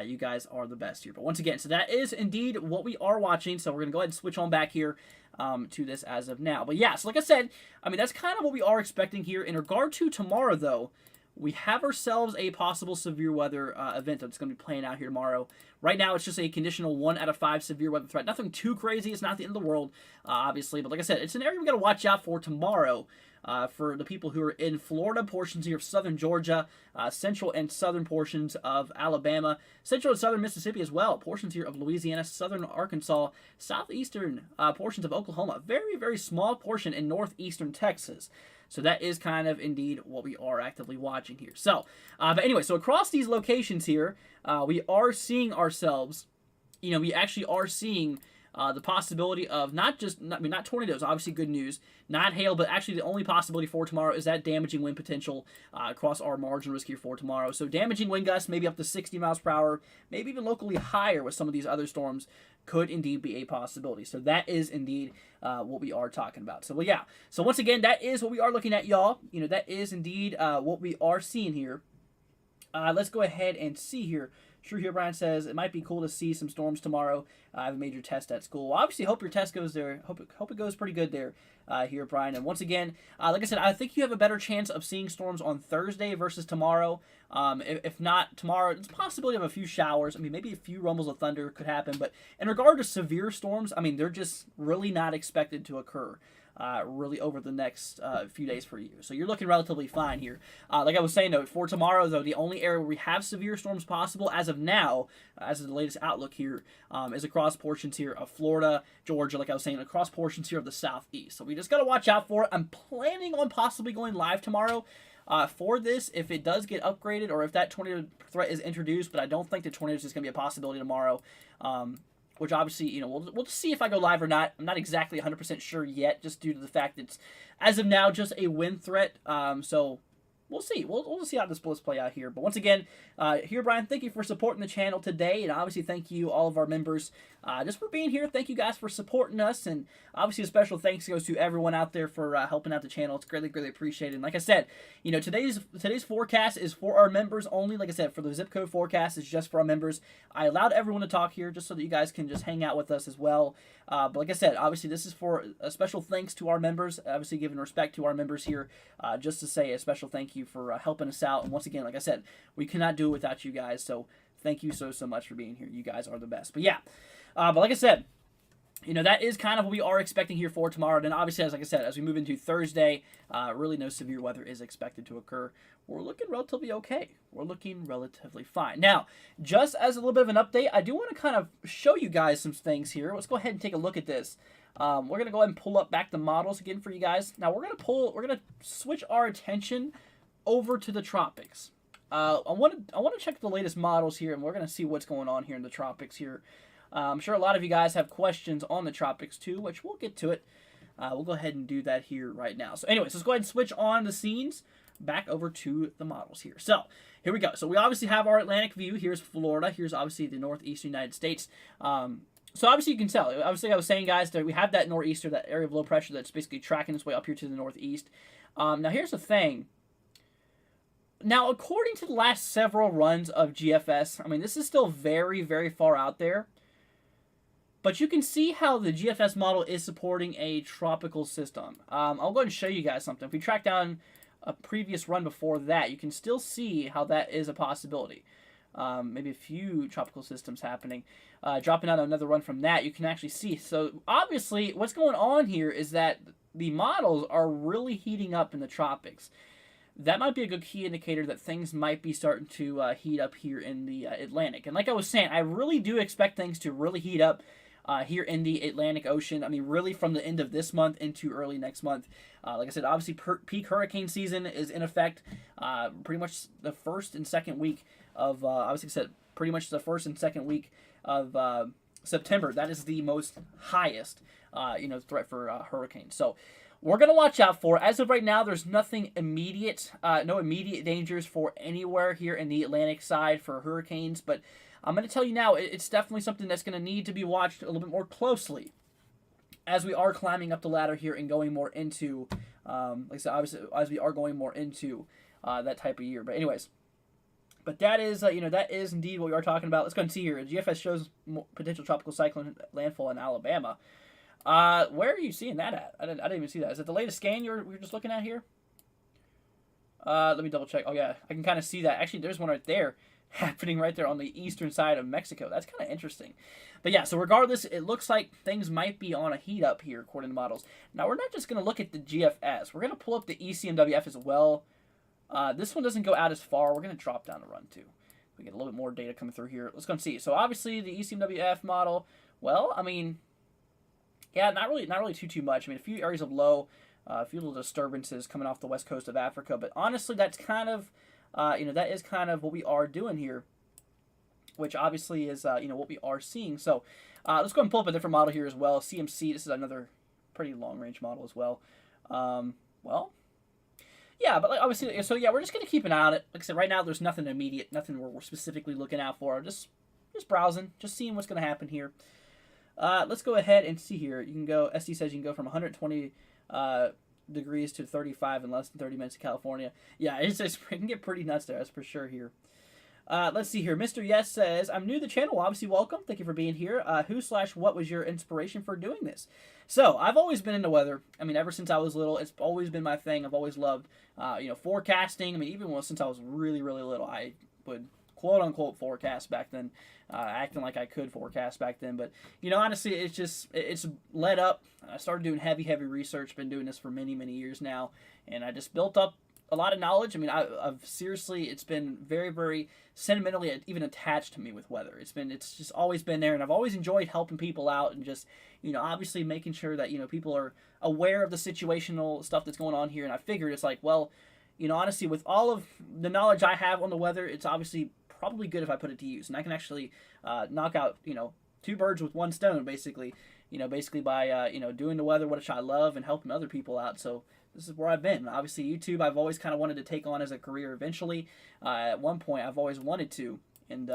You guys are the best here. But once again, so that is indeed what we are watching. So we're going to go ahead and switch on back here to this as of now. But yeah, so like I said, I mean, that's kind of what we are expecting here. In regard to tomorrow, though, we have ourselves a possible severe weather event that's going to be playing out here tomorrow. Right now, it's just a conditional 1 out of 5 severe weather threat. Nothing too crazy. It's not the end of the world, obviously. But like I said, it's an area we got to watch out for tomorrow. For the people who are in Florida, portions here of southern Georgia, central and southern portions of Alabama, central and southern Mississippi as well, portions here of Louisiana, southern Arkansas, southeastern portions of Oklahoma, very, very small portion in northeastern Texas. So that is kind of indeed what we are actively watching here. So, but anyway, so across these locations here, we are seeing ourselves, we actually are seeing the possibility of not tornadoes, obviously good news, not hail, but actually the only possibility for tomorrow is that damaging wind potential across our margin risk here for tomorrow. So damaging wind gusts, maybe up to 60 miles per hour, maybe even locally higher with some of these other storms, could indeed be a possibility. So that is indeed what we are talking about. So, well, yeah. So once again, that is what we are looking at, y'all. That is indeed what we are seeing here. Let's go ahead and see here. True Here, Brian says, it might be cool to see some storms tomorrow. I have a major test at school. Well, obviously, hope your test goes there. Hope it goes pretty good there here, Brian. And once again, like I said, I think you have a better chance of seeing storms on Thursday versus tomorrow. If not tomorrow, it's a possibility of a few showers. I mean, maybe a few rumbles of thunder could happen. But in regard to severe storms, I mean, they're just really not expected to occur. Really over the next few days for you. So you're looking relatively fine here. Like I was saying, though, for tomorrow, though, the only area where we have severe storms possible as of now, as of the latest outlook here, is across portions here of Florida, Georgia, like I was saying, across portions here of the southeast. So we just got to watch out for it. I'm planning on possibly going live tomorrow for this if it does get upgraded or if that tornado threat is introduced, but I don't think the tornado is just going to be a possibility tomorrow. Which obviously, we'll just see if I go live or not. I'm not exactly 100% sure yet, just due to the fact it's, as of now, just a wind threat. So we'll see. We'll see how this will play out here. But once again, here, Brian, thank you for supporting the channel today. And obviously, thank you, all of our members, just for being here. Thank you guys for supporting us. And obviously, a special thanks goes to everyone out there for helping out the channel. It's greatly, greatly appreciated. And like I said, today's forecast is for our members only. Like I said, for the zip code forecast is just for our members. I allowed everyone to talk here just so that you guys can just hang out with us as well. But like I said, obviously, this is for a special thanks to our members. Obviously, giving respect to our members here, just to say a special thank you for helping us out. And once again, like I said, we cannot do it without you guys. So thank you so much for being here. You guys are the best. But yeah, but like I said, that is kind of what we are expecting here for tomorrow. Then obviously, like I said, as we move into Thursday, really no severe weather is expected to occur. We're looking relatively okay. We're looking relatively fine. Now, just as a little bit of an update, I do want to kind of show you guys some things here. Let's go ahead and take a look at this. We're going to go ahead and pull up back the models again for you guys. Now, we're going to switch our attention over to the tropics. I want to check the latest models here, and we're going to see what's going on here in the tropics here. I'm sure a lot of you guys have questions on the tropics too, which we'll get to it. We'll go ahead and do that here right now. So anyways, let's go ahead and switch on the scenes. back over to the models here. So here we go. So we obviously have our Atlantic view. Here's Florida. Here's obviously the northeastern United States. So obviously you can tell. Obviously I was saying, guys, that we have that nor'easter, that area of low pressure that's basically tracking its way up here to the northeast. Now here's the thing. Now, according to the last several runs of GFS, I mean, this is still very, very far out there. But you can see how the GFS model is supporting a tropical system. I'll go ahead and show you guys something. If we track down a previous run before that, you can still see how that is a possibility. Maybe a few tropical systems happening. Dropping out another run from that, you can actually see. So, obviously, what's going on here is that the models are really heating up in the tropics. That might be a good key indicator that things might be starting to heat up here in the Atlantic. And like I was saying, I really do expect things to really heat up here in the Atlantic Ocean. I mean, really from the end of this month into early next month. Like I said, obviously peak hurricane season is in effect. Pretty much the first and second week of, obviously I said, pretty much the first and second week of September. That is the most highest, threat for hurricanes. So we're going to watch out for. As of right now, there's nothing immediate, no immediate dangers for anywhere here in the Atlantic side for hurricanes. But I'm going to tell you now, it's definitely something that's going to need to be watched a little bit more closely as we are climbing up the ladder here and going more into, like I said, obviously, as we are going more into that type of year. But anyways, but that is, that is indeed what we are talking about. Let's go and see here. GFS shows potential tropical cyclone landfall in Alabama. Where are you seeing that at? I didn't even see that. Is it the latest scan we're just looking at here? Let me double check. Oh yeah, I can kind of see that. Actually, there's one right there happening right there on the eastern side of Mexico. That's kind of interesting. But yeah, so regardless, it looks like things might be on a heat up here according to models. Now, we're not just going to look at the GFS. We're going to pull up the ECMWF as well. This one doesn't go out as far. We're going to drop down a run too. We get a little bit more data coming through here. Let's go and see. So obviously the ECMWF model, well, I mean, yeah, not really too much. I mean, a few areas of low, a few little disturbances coming off the west coast of Africa. But honestly, that's kind of, that is kind of what we are doing here, which obviously is, what we are seeing. So let's go and pull up a different model here as well. CMC, this is another pretty long-range model as well. Well, yeah, but obviously, so yeah, we're just going to keep an eye on it. Like I said, right now, there's nothing immediate, nothing we're specifically looking out for. Just browsing, just seeing what's going to happen here. Let's go ahead and see here. You can go, SD says you can go from 120 degrees to 35 in less than 30 minutes in California. Yeah, it can get pretty nuts there, that's for sure here. Let's see here. Mr. Yes says, I'm new to the channel. Obviously, welcome. Thank you for being here. Who/what was your inspiration for doing this? So, I've always been into weather. I mean, ever since I was little, it's always been my thing. I've always loved, forecasting. I mean, even since I was really, really little, I would quote-unquote forecast back then, acting like I could forecast back then. But, honestly, it's led up. I started doing heavy research. Been doing this for many, many years now. And I just built up a lot of knowledge. I mean, I've seriously, it's been very, very sentimentally even attached to me with weather. It's just always been there, and I've always enjoyed helping people out and just, obviously making sure that, people are aware of the situational stuff that's going on here. And I figured it's like, well, honestly, with all of the knowledge I have on the weather, it's obviously probably good if I put it to use, and I can actually knock out, two birds with one stone, basically, by, doing the weather, which I love, and helping other people out. So this is where I've been. Obviously, YouTube, I've always kind of wanted to take on as a career eventually. At one point, I've always wanted to. And,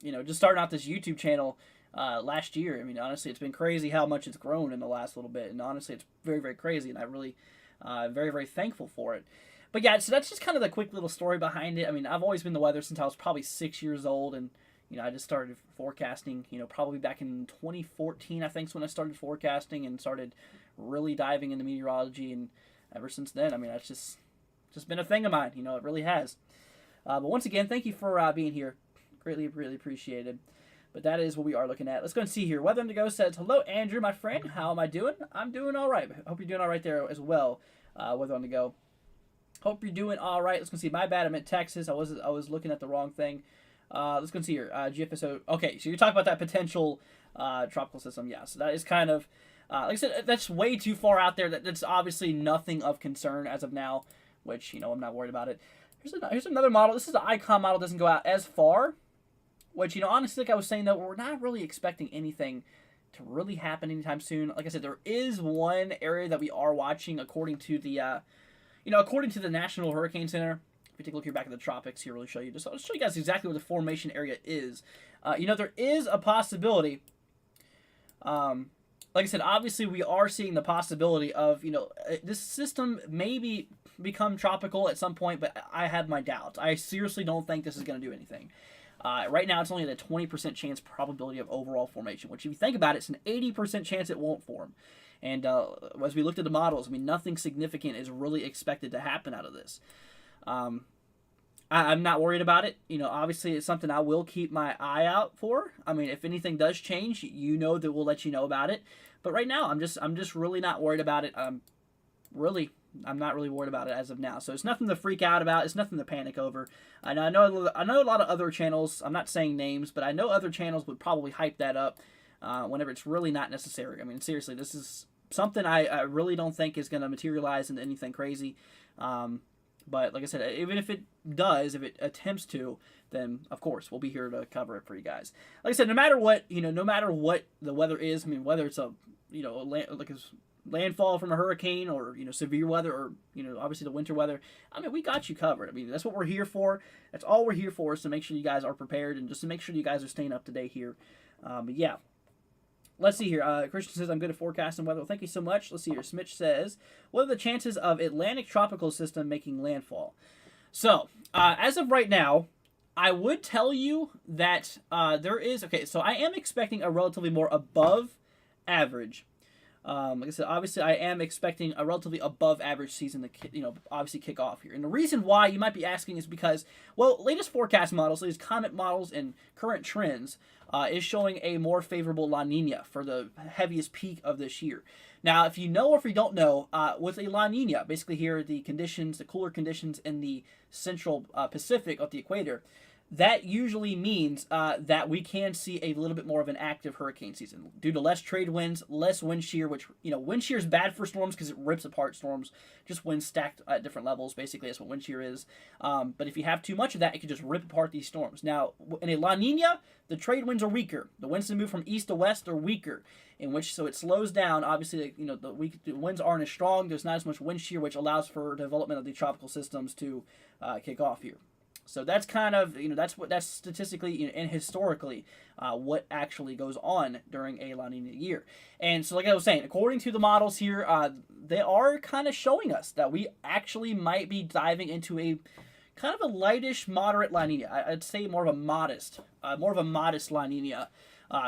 just starting out this YouTube channel last year, I mean, honestly, it's been crazy how much it's grown in the last little bit. And honestly, it's very, very crazy. And I really, very, very thankful for it. But yeah, so that's just kind of the quick little story behind it. I mean, I've always been the weather since I was probably 6 years old. And, I just started forecasting, probably back in 2014, I think is when I started forecasting and started really diving into meteorology. And ever since then, I mean, that's just been a thing of mine. It really has. But once again, thank you for being here. Greatly, really appreciated. But that is what we are looking at. Let's go and see here. Weather on the Go says, hello, Andrew, my friend. How am I doing? I'm doing all right. Hope you're doing all right there as well. Weather on the Go. Hope you're doing all right. Let's go see. My bad. I'm in Texas. I was looking at the wrong thing. Let's go and see here. GFSO. Okay, so you're talking about that potential tropical system. Yeah, so that is kind of, like I said, that's way too far out there. That's obviously nothing of concern as of now, which, I'm not worried about it. Here's another model. This is the Icon model. Doesn't go out as far, which, honestly, like I was saying, though, we're not really expecting anything to really happen anytime soon. Like I said, there is one area that we are watching according to the, according to the National Hurricane Center, if you take a look here back at the tropics here, really show you. I'll show you guys exactly what the formation area is. There is a possibility. Like I said, obviously we are seeing the possibility of, this system maybe become tropical at some point, but I have my doubts. I seriously don't think this is going to do anything. Right now, it's only at a 20% chance probability of overall formation, which if you think about it, it's an 80% chance it won't form. And as we looked at the models, nothing significant is really expected to happen out of this. I'm not worried about it. Obviously, it's something I will keep my eye out for. If anything does change, that we'll let you know about it. But right now, I'm just really not worried about it. I'm not really worried about it as of now. So it's nothing to freak out about. It's nothing to panic over. And I know a lot of other channels. I'm not saying names, but I know other channels would probably hype that up whenever it's really not necessary. Seriously, this is something I really don't think is going to materialize into anything crazy. But like I said, even if it does, if it attempts to, then of course we'll be here to cover it for you guys. Like I said, no matter what the weather is, whether it's a landfall from a hurricane or severe weather or obviously the winter weather, we got you covered. That's what we're here for. That's all we're here for, is to make sure you guys are prepared and just to make sure you guys are staying up to date here. But yeah. Let's see here. Christian says, I'm good at forecasting weather. Well, thank you so much. Let's see here. Smitch says, what are the chances of Atlantic tropical system making landfall? So, as of right now, I would tell you that there is... Okay, so I am expecting a relatively more above average. Like I said, obviously I am expecting a relatively above average season to, obviously kick off here. And the reason why you might be asking is because, latest forecast models, latest climate models and current trends is showing a more favorable La Nina for the heaviest peak of this year. Now, if you know or if you don't know, with a La Nina, basically here the cooler conditions in the central Pacific of the equator, that usually means that we can see a little bit more of an active hurricane season due to less trade winds, less wind shear, which, wind shear is bad for storms because it rips apart storms, just winds stacked at different levels. Basically, that's what wind shear is. But if you have too much of that, it can just rip apart these storms. Now, in a La Nina, the trade winds are weaker. The winds that move from east to west are weaker, so it slows down. Obviously, the winds aren't as strong. There's not as much wind shear, which allows for development of the tropical systems to kick off here. So that's kind of, that's statistically and historically what actually goes on during a La Nina year. And so like I was saying, according to the models here, they are kind of showing us that we actually might be diving into a kind of a lightish, moderate La Nina. I'd say more of a modest La Nina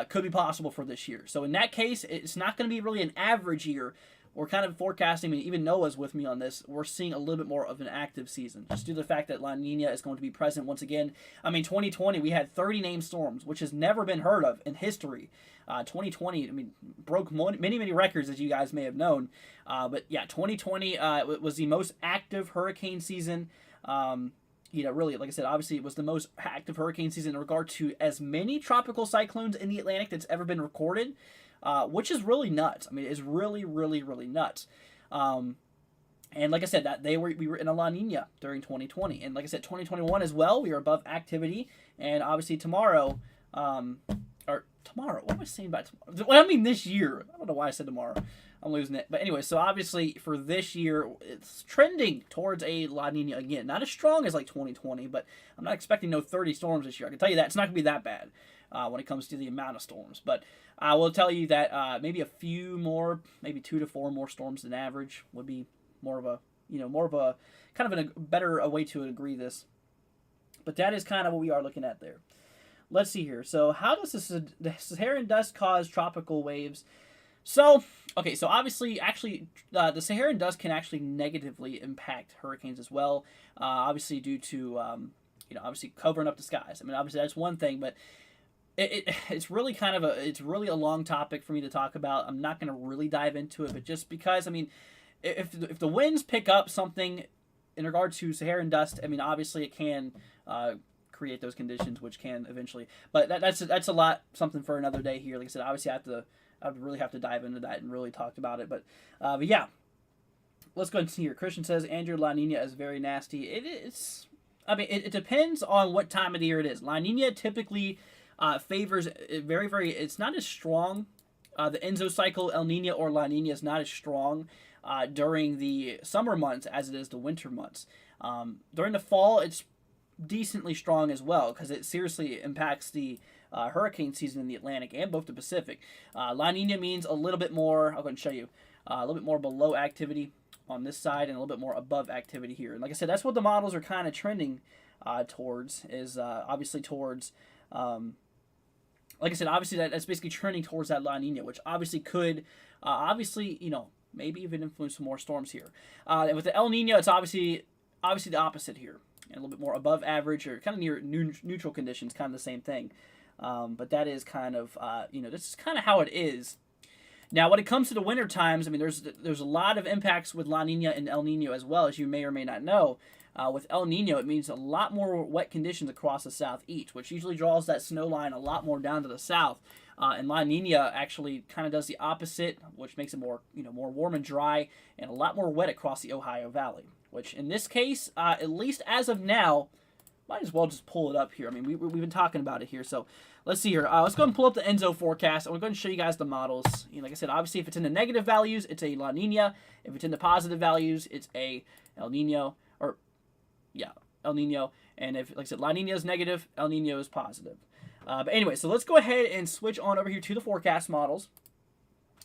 could be possible for this year. So in that case, it's not going to be really an average year. We're kind of forecasting, even Noah's with me on this, we're seeing a little bit more of an active season, just due to the fact that La Nina is going to be present once again. 2020, we had 30 named storms, which has never been heard of in history. 2020, broke many records, as you guys may have known. But yeah, 2020 was the most active hurricane season. Really, like I said, obviously it was the most active hurricane season in regard to as many tropical cyclones in the Atlantic that's ever been recorded. Which is really nuts. It's really nuts. And like I said, we were in a La Nina during 2020, and like I said, 2021 as well. We are above activity, and obviously tomorrow. What am I saying about tomorrow? Well, this year. I don't know why I said tomorrow. I'm losing it. But anyway, so obviously for this year, it's trending towards a La Nina again. Not as strong as like 2020, but I'm not expecting no 30 storms this year. I can tell you that it's not going to be that bad when it comes to the amount of storms. But I will tell you that maybe a few more, maybe 2 to 4 more storms than average would be more of a kind of a better way to agree this. But that is kind of what we are looking at there. Let's see here. So how does the Saharan dust cause tropical waves? So, okay, so obviously, the Saharan dust can actually negatively impact hurricanes as well. Obviously, due to, obviously covering up the skies. Obviously that's one thing, but it's really it's really a long topic for me to talk about. I'm not going to really dive into it, but just because, if the winds pick up something in regard to Saharan dust, obviously it can create those conditions, which can eventually. But that's a lot, something for another day here. Like I said, obviously I would really have to dive into that and really talk about it. But yeah, let's go and see here. Christian says Andrew, La Nina is very nasty. It depends on what time of the year it is. La Nina typically favors very. It's not as strong. The Enso cycle, El Nino or La Nina is not as strong during the summer months as it is the winter months. During the fall, it's decently strong as well because it seriously impacts the hurricane season in the Atlantic and both the Pacific. La Nina means a little bit more, I'll go and show you, a little bit more below activity on this side and a little bit more above activity here. And like I said, that's what the models are kind of trending towards, is obviously towards, like I said, obviously that's basically trending towards that La Nina, which obviously could, maybe even influence some more storms here. And with the El Nino, it's obviously the opposite here. And a little bit more above average or kind of near neutral conditions, kind of the same thing. But that is kind of, this is kind of how it is. Now, when it comes to the winter times, I mean, there's a lot of impacts with La Nina and El Nino as well, as you may or may not know. With El Nino, it means a lot more wet conditions across the southeast, which usually draws that snow line a lot more down to the south. And La Nina actually kind of does the opposite, which makes it more warm and dry and a lot more wet across the Ohio Valley. Which in this case, at least as of now, might as well just pull it up here. I mean, we've been talking about it here, so let's see here. Let's go ahead and pull up the ENSO forecast. I'm going to go ahead and show you guys the models. Like I said, obviously, if it's in the negative values, it's a La Nina. If it's in the positive values, it's a El Nino. El Nino. And if, like I said, La Nina is negative, El Nino is positive. But anyway, so let's go ahead and switch on over here to the forecast models.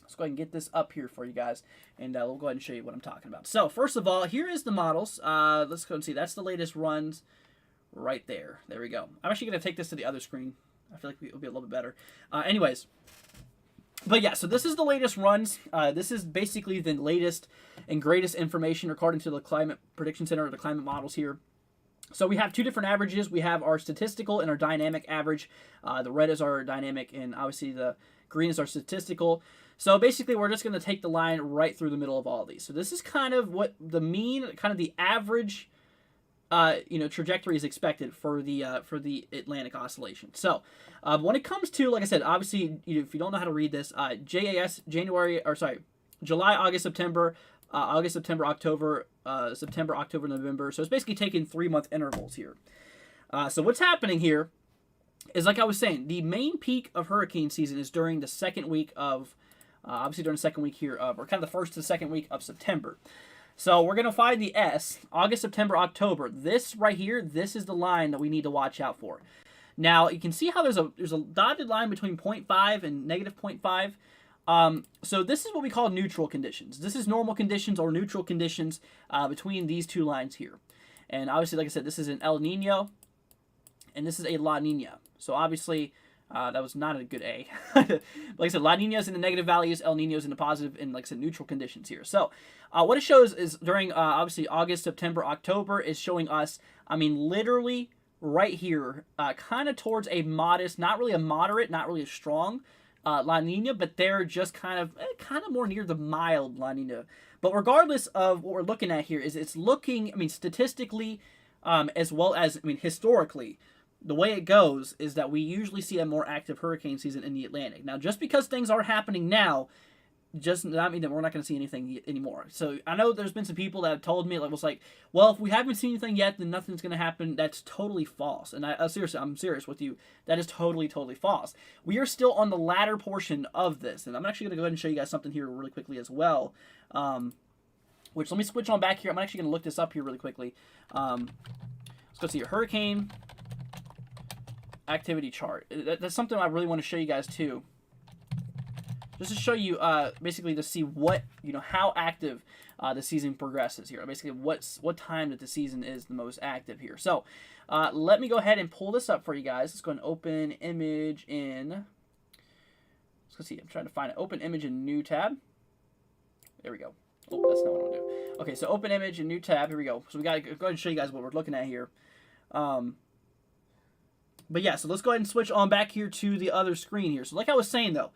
Let's go ahead and get this up here for you guys, and we'll go ahead and show you what I'm talking about. So, first of all, here is the models. Let's go and see. That's the latest runs right there. There we go. I'm actually going to take this to the other screen. I feel like it'll be a little bit better. Anyways, but yeah, so this is the latest runs. This is basically the latest and greatest information according to the Climate Prediction Center, or the climate models here. So we have two different averages. We have our statistical and our dynamic average. The red is our dynamic, and obviously the green is our statistical. So basically, we're just going to take the line right through the middle of all these. So this is kind of what the mean, kind of the average, trajectory is expected for the Atlantic oscillation. So when it comes to, like I said, obviously, if you don't know how to read this, JAS, July, August, September, October, September, October, November. So it's basically taking 3-month intervals here. So what's happening here is, like I was saying, the main peak of hurricane season is during the second week of, obviously during the second week here of, or kind of the first to the second week of September. So we're going to find the S, August, September, October. This right here, this is the line that we need to watch out for. Now, you can see how there's a dotted line between 0.5 and negative 0.5. So this is what we call neutral conditions. This is normal conditions or neutral conditions between these two lines here. And obviously, like I said, this is an El Nino, and this is a La Nina. So obviously, that was not a good A. Like I said, La Nina is in the negative values, El Nino is in the positive, and like I said, neutral conditions here. So what it shows is during, obviously, August, September, October is showing us, I mean, literally right here, kind of towards a modest, not really a moderate, not really a strong La Nina, but they're just kind of more near the mild La Nina. But regardless of what we're looking at here, is it's looking, I mean, statistically, as well as, I mean, historically, the way it goes is that we usually see a more active hurricane season in the Atlantic. Now, just because things are happening now, just not mean that we're not going to see anything anymore. So I know there's been some people that have told me, well, if we haven't seen anything yet, then nothing's going to happen. That's totally false. And seriously, I'm serious with you. That is totally, totally false. We are still on the latter portion of this. And I'm actually going to go ahead and show you guys something here really quickly as well. Which, let me switch on back here. I'm actually going to look this up here really quickly. Let's go see your hurricane activity chart. That's something I really want to show you guys too. Just to show you, basically to see what, how active the season progresses here. Basically, what time that the season is the most active here. So, let me go ahead and pull this up for you guys. Let's go and open image in. Let's go see. I'm trying to find it. Open image in new tab. There we go. Oh, that's not what I want to do. Okay, so open image in new tab. Here we go. So we got to go ahead and show you guys what we're looking at here. But yeah, so let's go ahead and switch on back here to the other screen here. So like I was saying, though,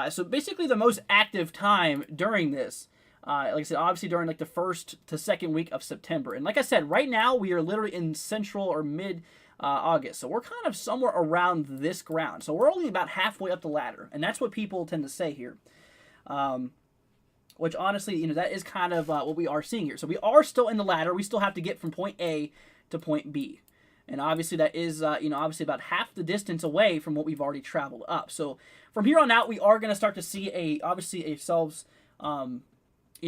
so basically the most active time during this, like I said, obviously during like the first to second week of September. And like I said, right now we are literally in central or mid-August. So we're kind of somewhere around this ground. So we're only about halfway up the ladder. And that's what people tend to say here. Which honestly, that is kind of what we are seeing here. So we are still in the ladder. We still have to get from point A to point B. And obviously that is, obviously about half the distance away from what we've already traveled up. So from here on out, we are going to start to see obviously ourselves,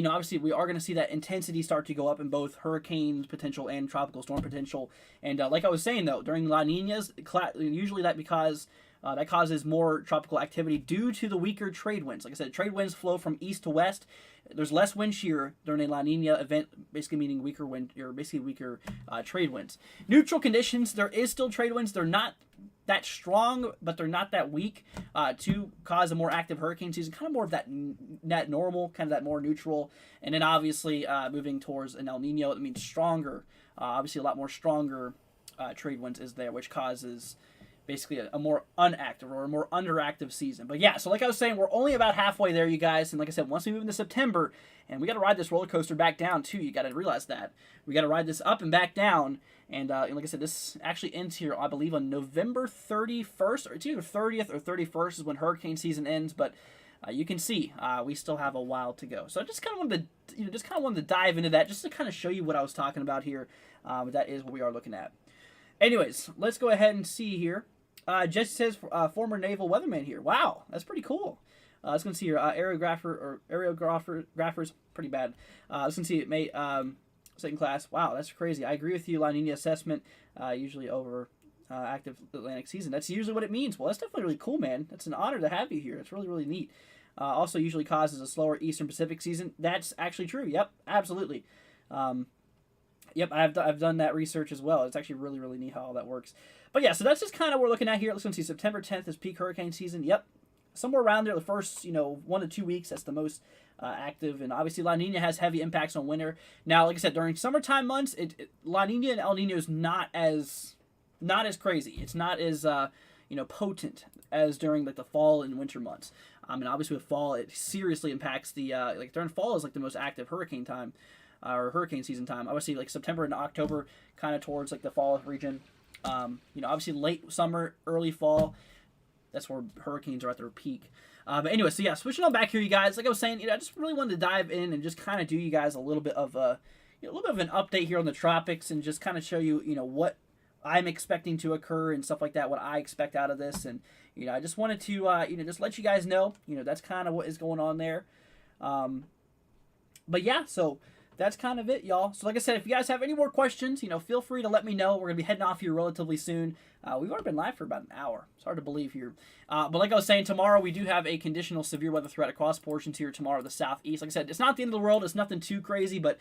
obviously we are going to see that intensity start to go up in both hurricane potential and tropical storm potential. And like I was saying, though, during La Ninas, usually that causes more tropical activity due to the weaker trade winds. Like I said, trade winds flow from east to west. There's less wind shear during a La Nina event, basically meaning weaker wind, or basically weaker trade winds. Neutral conditions, there is still trade winds. They're not that strong, but they're not that weak to cause a more active hurricane season. Kind of more of that normal, kind of that more neutral. And then obviously moving towards an El Nino, it means stronger. Obviously a lot more stronger trade winds is there, which causes basically a more unactive or a more underactive season. But yeah, so like I was saying, we're only about halfway there, you guys. And like I said, once we move into September, and we got to ride this roller coaster back down too. You got to realize that. We got to ride this up and back down. And like I said, this actually ends here, I believe, on November 31st, or it's either 30th or 31st is when hurricane season ends. But you can see we still have a while to go. So I just kind of wanted to, dive into that just to kind of show you what I was talking about here. But that is what we are looking at. Anyways, let's go ahead and see here. Jesse says former naval weatherman here. Wow, that's pretty cool. Let's go see here. Aerographers, pretty bad. Let's go see it. Second class. Wow, that's crazy. I agree with you. La Nina assessment usually over active Atlantic season. That's usually what it means. Well, that's definitely really cool, man. It's an honor to have you here. It's really, really neat. Also usually causes a slower Eastern Pacific season. That's actually true. Yep, absolutely. Yep, I've done that research as well. It's actually really, really neat how all that works. But yeah, so that's just kind of what we're looking at here. Let's go see September 10th is peak hurricane season. Yep, somewhere around there, the first 1 to 2 weeks, that's the most active. And obviously La Nina has heavy impacts on winter. Now, like I said, during summertime months, La Nina and El Nino is not as crazy. It's not as potent as during like the fall and winter months. And obviously with fall, it seriously impacts the during fall is like the most active hurricane time. Or hurricane season time. Obviously, like September and October, kind of towards like the fall region. Obviously late summer, early fall, that's where hurricanes are at their peak. But anyway, so yeah, switching on back here, you guys. Like I was saying, I just really wanted to dive in and just kind of do you guys a little bit of an update here on the tropics and just kind of show you, what I'm expecting to occur and stuff like that, what I expect out of this, and I just wanted to just let you guys know, that's kind of what is going on there. But yeah, so that's kind of it, y'all. So like I said, if you guys have any more questions, feel free to let me know. We're going to be heading off here relatively soon. We've already been live for about an hour. It's hard to believe here. But like I was saying, tomorrow we do have a conditional severe weather threat across portions here tomorrow, the southeast. Like I said, it's not the end of the world. It's nothing too crazy, but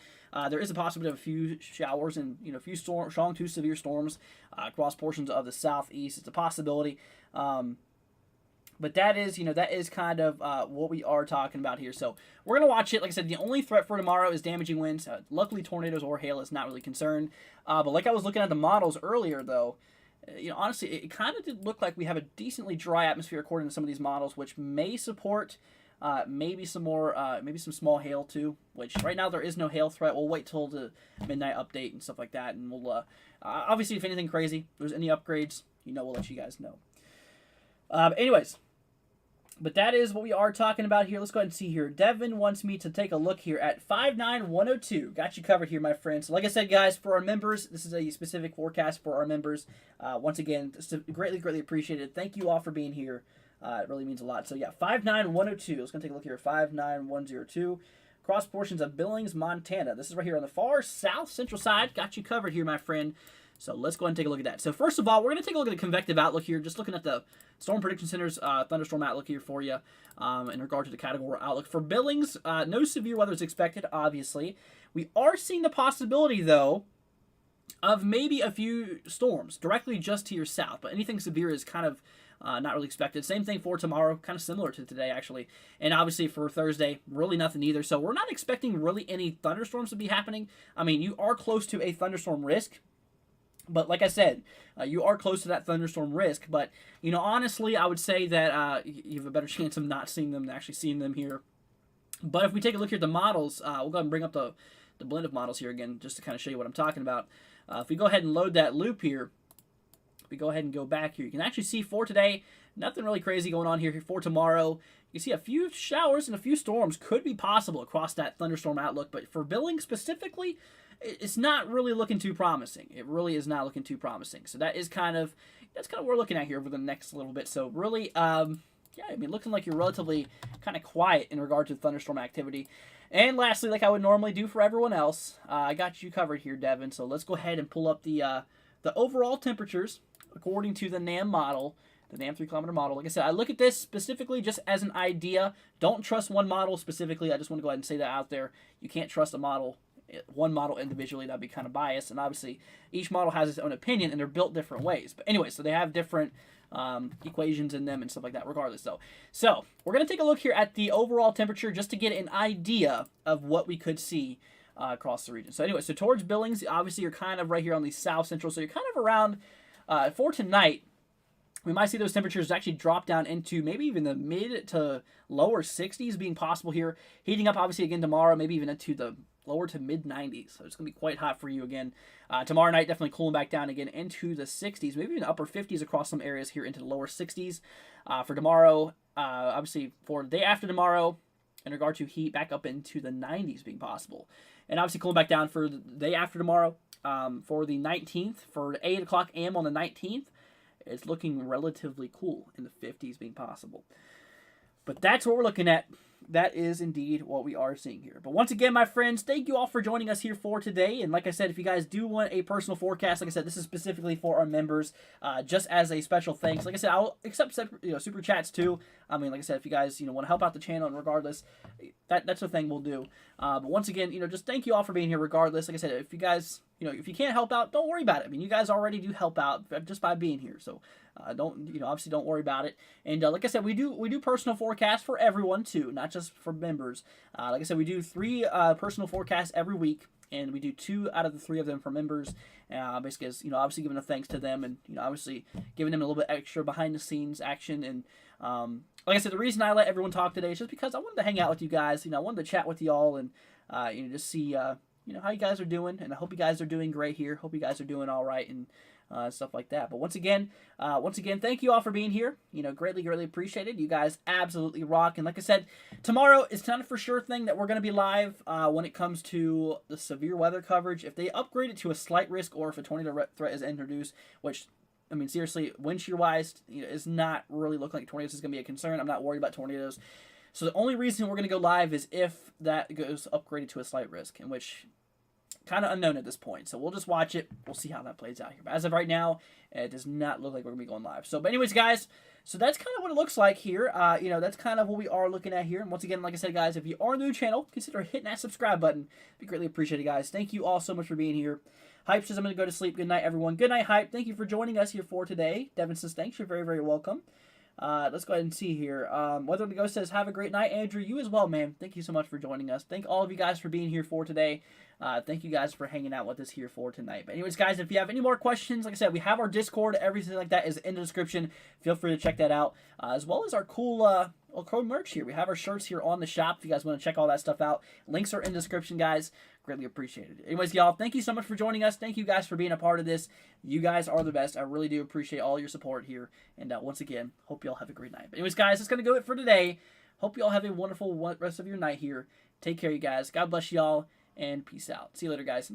there is a possibility of a few showers and, a few strong to severe storms across portions of the southeast. It's a possibility. But that is kind of what we are talking about here. So we're going to watch it. Like I said, the only threat for tomorrow is damaging winds. Luckily, tornadoes or hail is not really concerned. But like I was looking at the models earlier, though, honestly, it kind of did look like we have a decently dry atmosphere according to some of these models, which may support maybe some small hail too, which right now there is no hail threat. We'll wait till the midnight update and stuff like that. And we'll obviously, if anything crazy, if there's any upgrades, we'll let you guys know. Anyways, but that is what we are talking about here. Let's go ahead and see here. Devin wants me to take a look here at 59102. Got you covered here, my friends. So like I said, guys, for our members, this is a specific forecast for our members. Once again, greatly, greatly appreciated. Thank you all for being here. It really means a lot. So yeah, 59102. Let's go take a look here. 59102. Cross portions of Billings, Montana. This is right here on the far south central side. Got you covered here, my friend. So let's go ahead and take a look at that. So first of all, we're going to take a look at the Convective Outlook here, just looking at the Storm Prediction Center's Thunderstorm Outlook here for you in regard to the category outlook. For Billings, no severe weather is expected, obviously. We are seeing the possibility, though, of maybe a few storms directly just to your south, but anything severe is kind of not really expected. Same thing for tomorrow, kind of similar to today, actually. And obviously for Thursday, really nothing either. So we're not expecting really any thunderstorms to be happening. I mean, you are close to a thunderstorm risk. But like I said, you are close to that thunderstorm risk. But, honestly, I would say that you have a better chance of not seeing them than actually seeing them here. But if we take a look here at the models, we'll go ahead and bring up the blend of models here again just to kind of show you what I'm talking about. If we go ahead and load that loop here, if we go ahead and go back here, you can actually see for today, nothing really crazy going on here. For tomorrow, you see a few showers and a few storms could be possible across that thunderstorm outlook. But for Billings specifically, it's not really looking too promising. It really is not looking too promising. So that's kind of what we're looking at here over the next little bit. So really, yeah, I mean, looking like you're relatively kind of quiet in regard to thunderstorm activity. And lastly, like I would normally do for everyone else, I got you covered here, Devin. So let's go ahead and pull up the overall temperatures according to the NAM model, the NAM 3-kilometer model. Like I said, I look at this specifically just as an idea. Don't trust one model specifically. I just want to go ahead and say that out there. You can't trust a model, one model individually. That'd be kind of biased. And obviously, each model has its own opinion, and they're built different ways. But anyway, so they have different equations in them and stuff like that, regardless, though. So we're going to take a look here at the overall temperature just to get an idea of what we could see across the region. So anyway, so towards Billings, obviously you're kind of right here on the south central, so you're kind of around, for tonight, we might see those temperatures actually drop down into maybe even the mid to lower 60s being possible here, heating up obviously again tomorrow, maybe even into the lower to mid 90s. So it's going to be quite hot for you again. Tomorrow night, definitely cooling back down again into the 60s, maybe even upper 50s across some areas here into the lower 60s. For tomorrow, obviously for the day after tomorrow, in regard to heat, back up into the 90s being possible. And obviously cooling back down for the day after tomorrow, for the 19th, for 8 o'clock a.m. on the 19th, it's looking relatively cool in the 50s being possible. But that's what we're looking at. That is indeed what we are seeing here. But once again, my friends, thank you all for joining us here for today. And like I said, if you guys do want a personal forecast, like I said, this is specifically for our members, just as a special thanks. Like I said, I'll accept super chats too. I mean, like I said, if you guys want to help out the channel, and regardless, that's the thing we'll do. But once again, just thank you all for being here. Regardless, like I said, if you guys if you can't help out, don't worry about it. I mean, you guys already do help out just by being here. So obviously don't worry about it. And like I said, we do personal forecasts for everyone too, not just for members. Like I said, we do 3 personal forecasts every week, and we do 2 out of the 3 of them for members. Basically, as obviously giving a thanks to them, and obviously giving them a little bit extra behind the scenes action. And like I said, the reason I let everyone talk today is just because I wanted to hang out with you guys. I wanted to chat with you all and just see how you guys are doing, and I hope you guys are doing great here. Hope you guys are doing all right and stuff like that. But once again, thank you all for being here. Greatly appreciated. You guys absolutely rock. And like I said, tomorrow is not a for sure thing that we're going to be live when it comes to the severe weather coverage. If they upgrade it to a slight risk, or if a tornado threat is introduced, which, I mean, seriously, wind shear wise, is not really looking like tornadoes is going to be a concern. I'm not worried about tornadoes. So the only reason we're going to go live is if that goes upgraded to a slight risk, in which kind of unknown at this point. So we'll just watch it. We'll see how that plays out here. But as of right now, it does not look like we're going to be going live. So, but anyways, guys, so that's kind of what it looks like here. That's kind of what we are looking at here. And once again, like I said, guys, if you are new to the channel, consider hitting that subscribe button. It'd be greatly appreciated, guys. Thank you all so much for being here. Hype says I'm going to go to sleep. Good night, everyone. Good night, Hype. Thank you for joining us here for today. Devin says thanks. You're very, very welcome. Let's go ahead and see here. Weather to Go says, have a great night. Andrew, you as well, man. Thank you so much for joining us. Thank all of you guys for being here for today. Thank you guys for hanging out with us here for tonight. But anyways, guys, if you have any more questions, like I said, we have our Discord. Everything like that is in the description. Feel free to check that out. As well as our cool code merch here. We have our shirts here on the shop if you guys want to check all that stuff out. Links are in the description, guys. Greatly appreciated. Anyways, y'all, thank you so much for joining us. Thank you guys for being a part of this. You guys are the best. I really do appreciate all your support here. And once again, hope you all have a great night. But anyways, guys, that's going to go it for today. Hope you all have a wonderful rest of your night here. Take care, you guys. God bless y'all, and peace out. See you later, guys.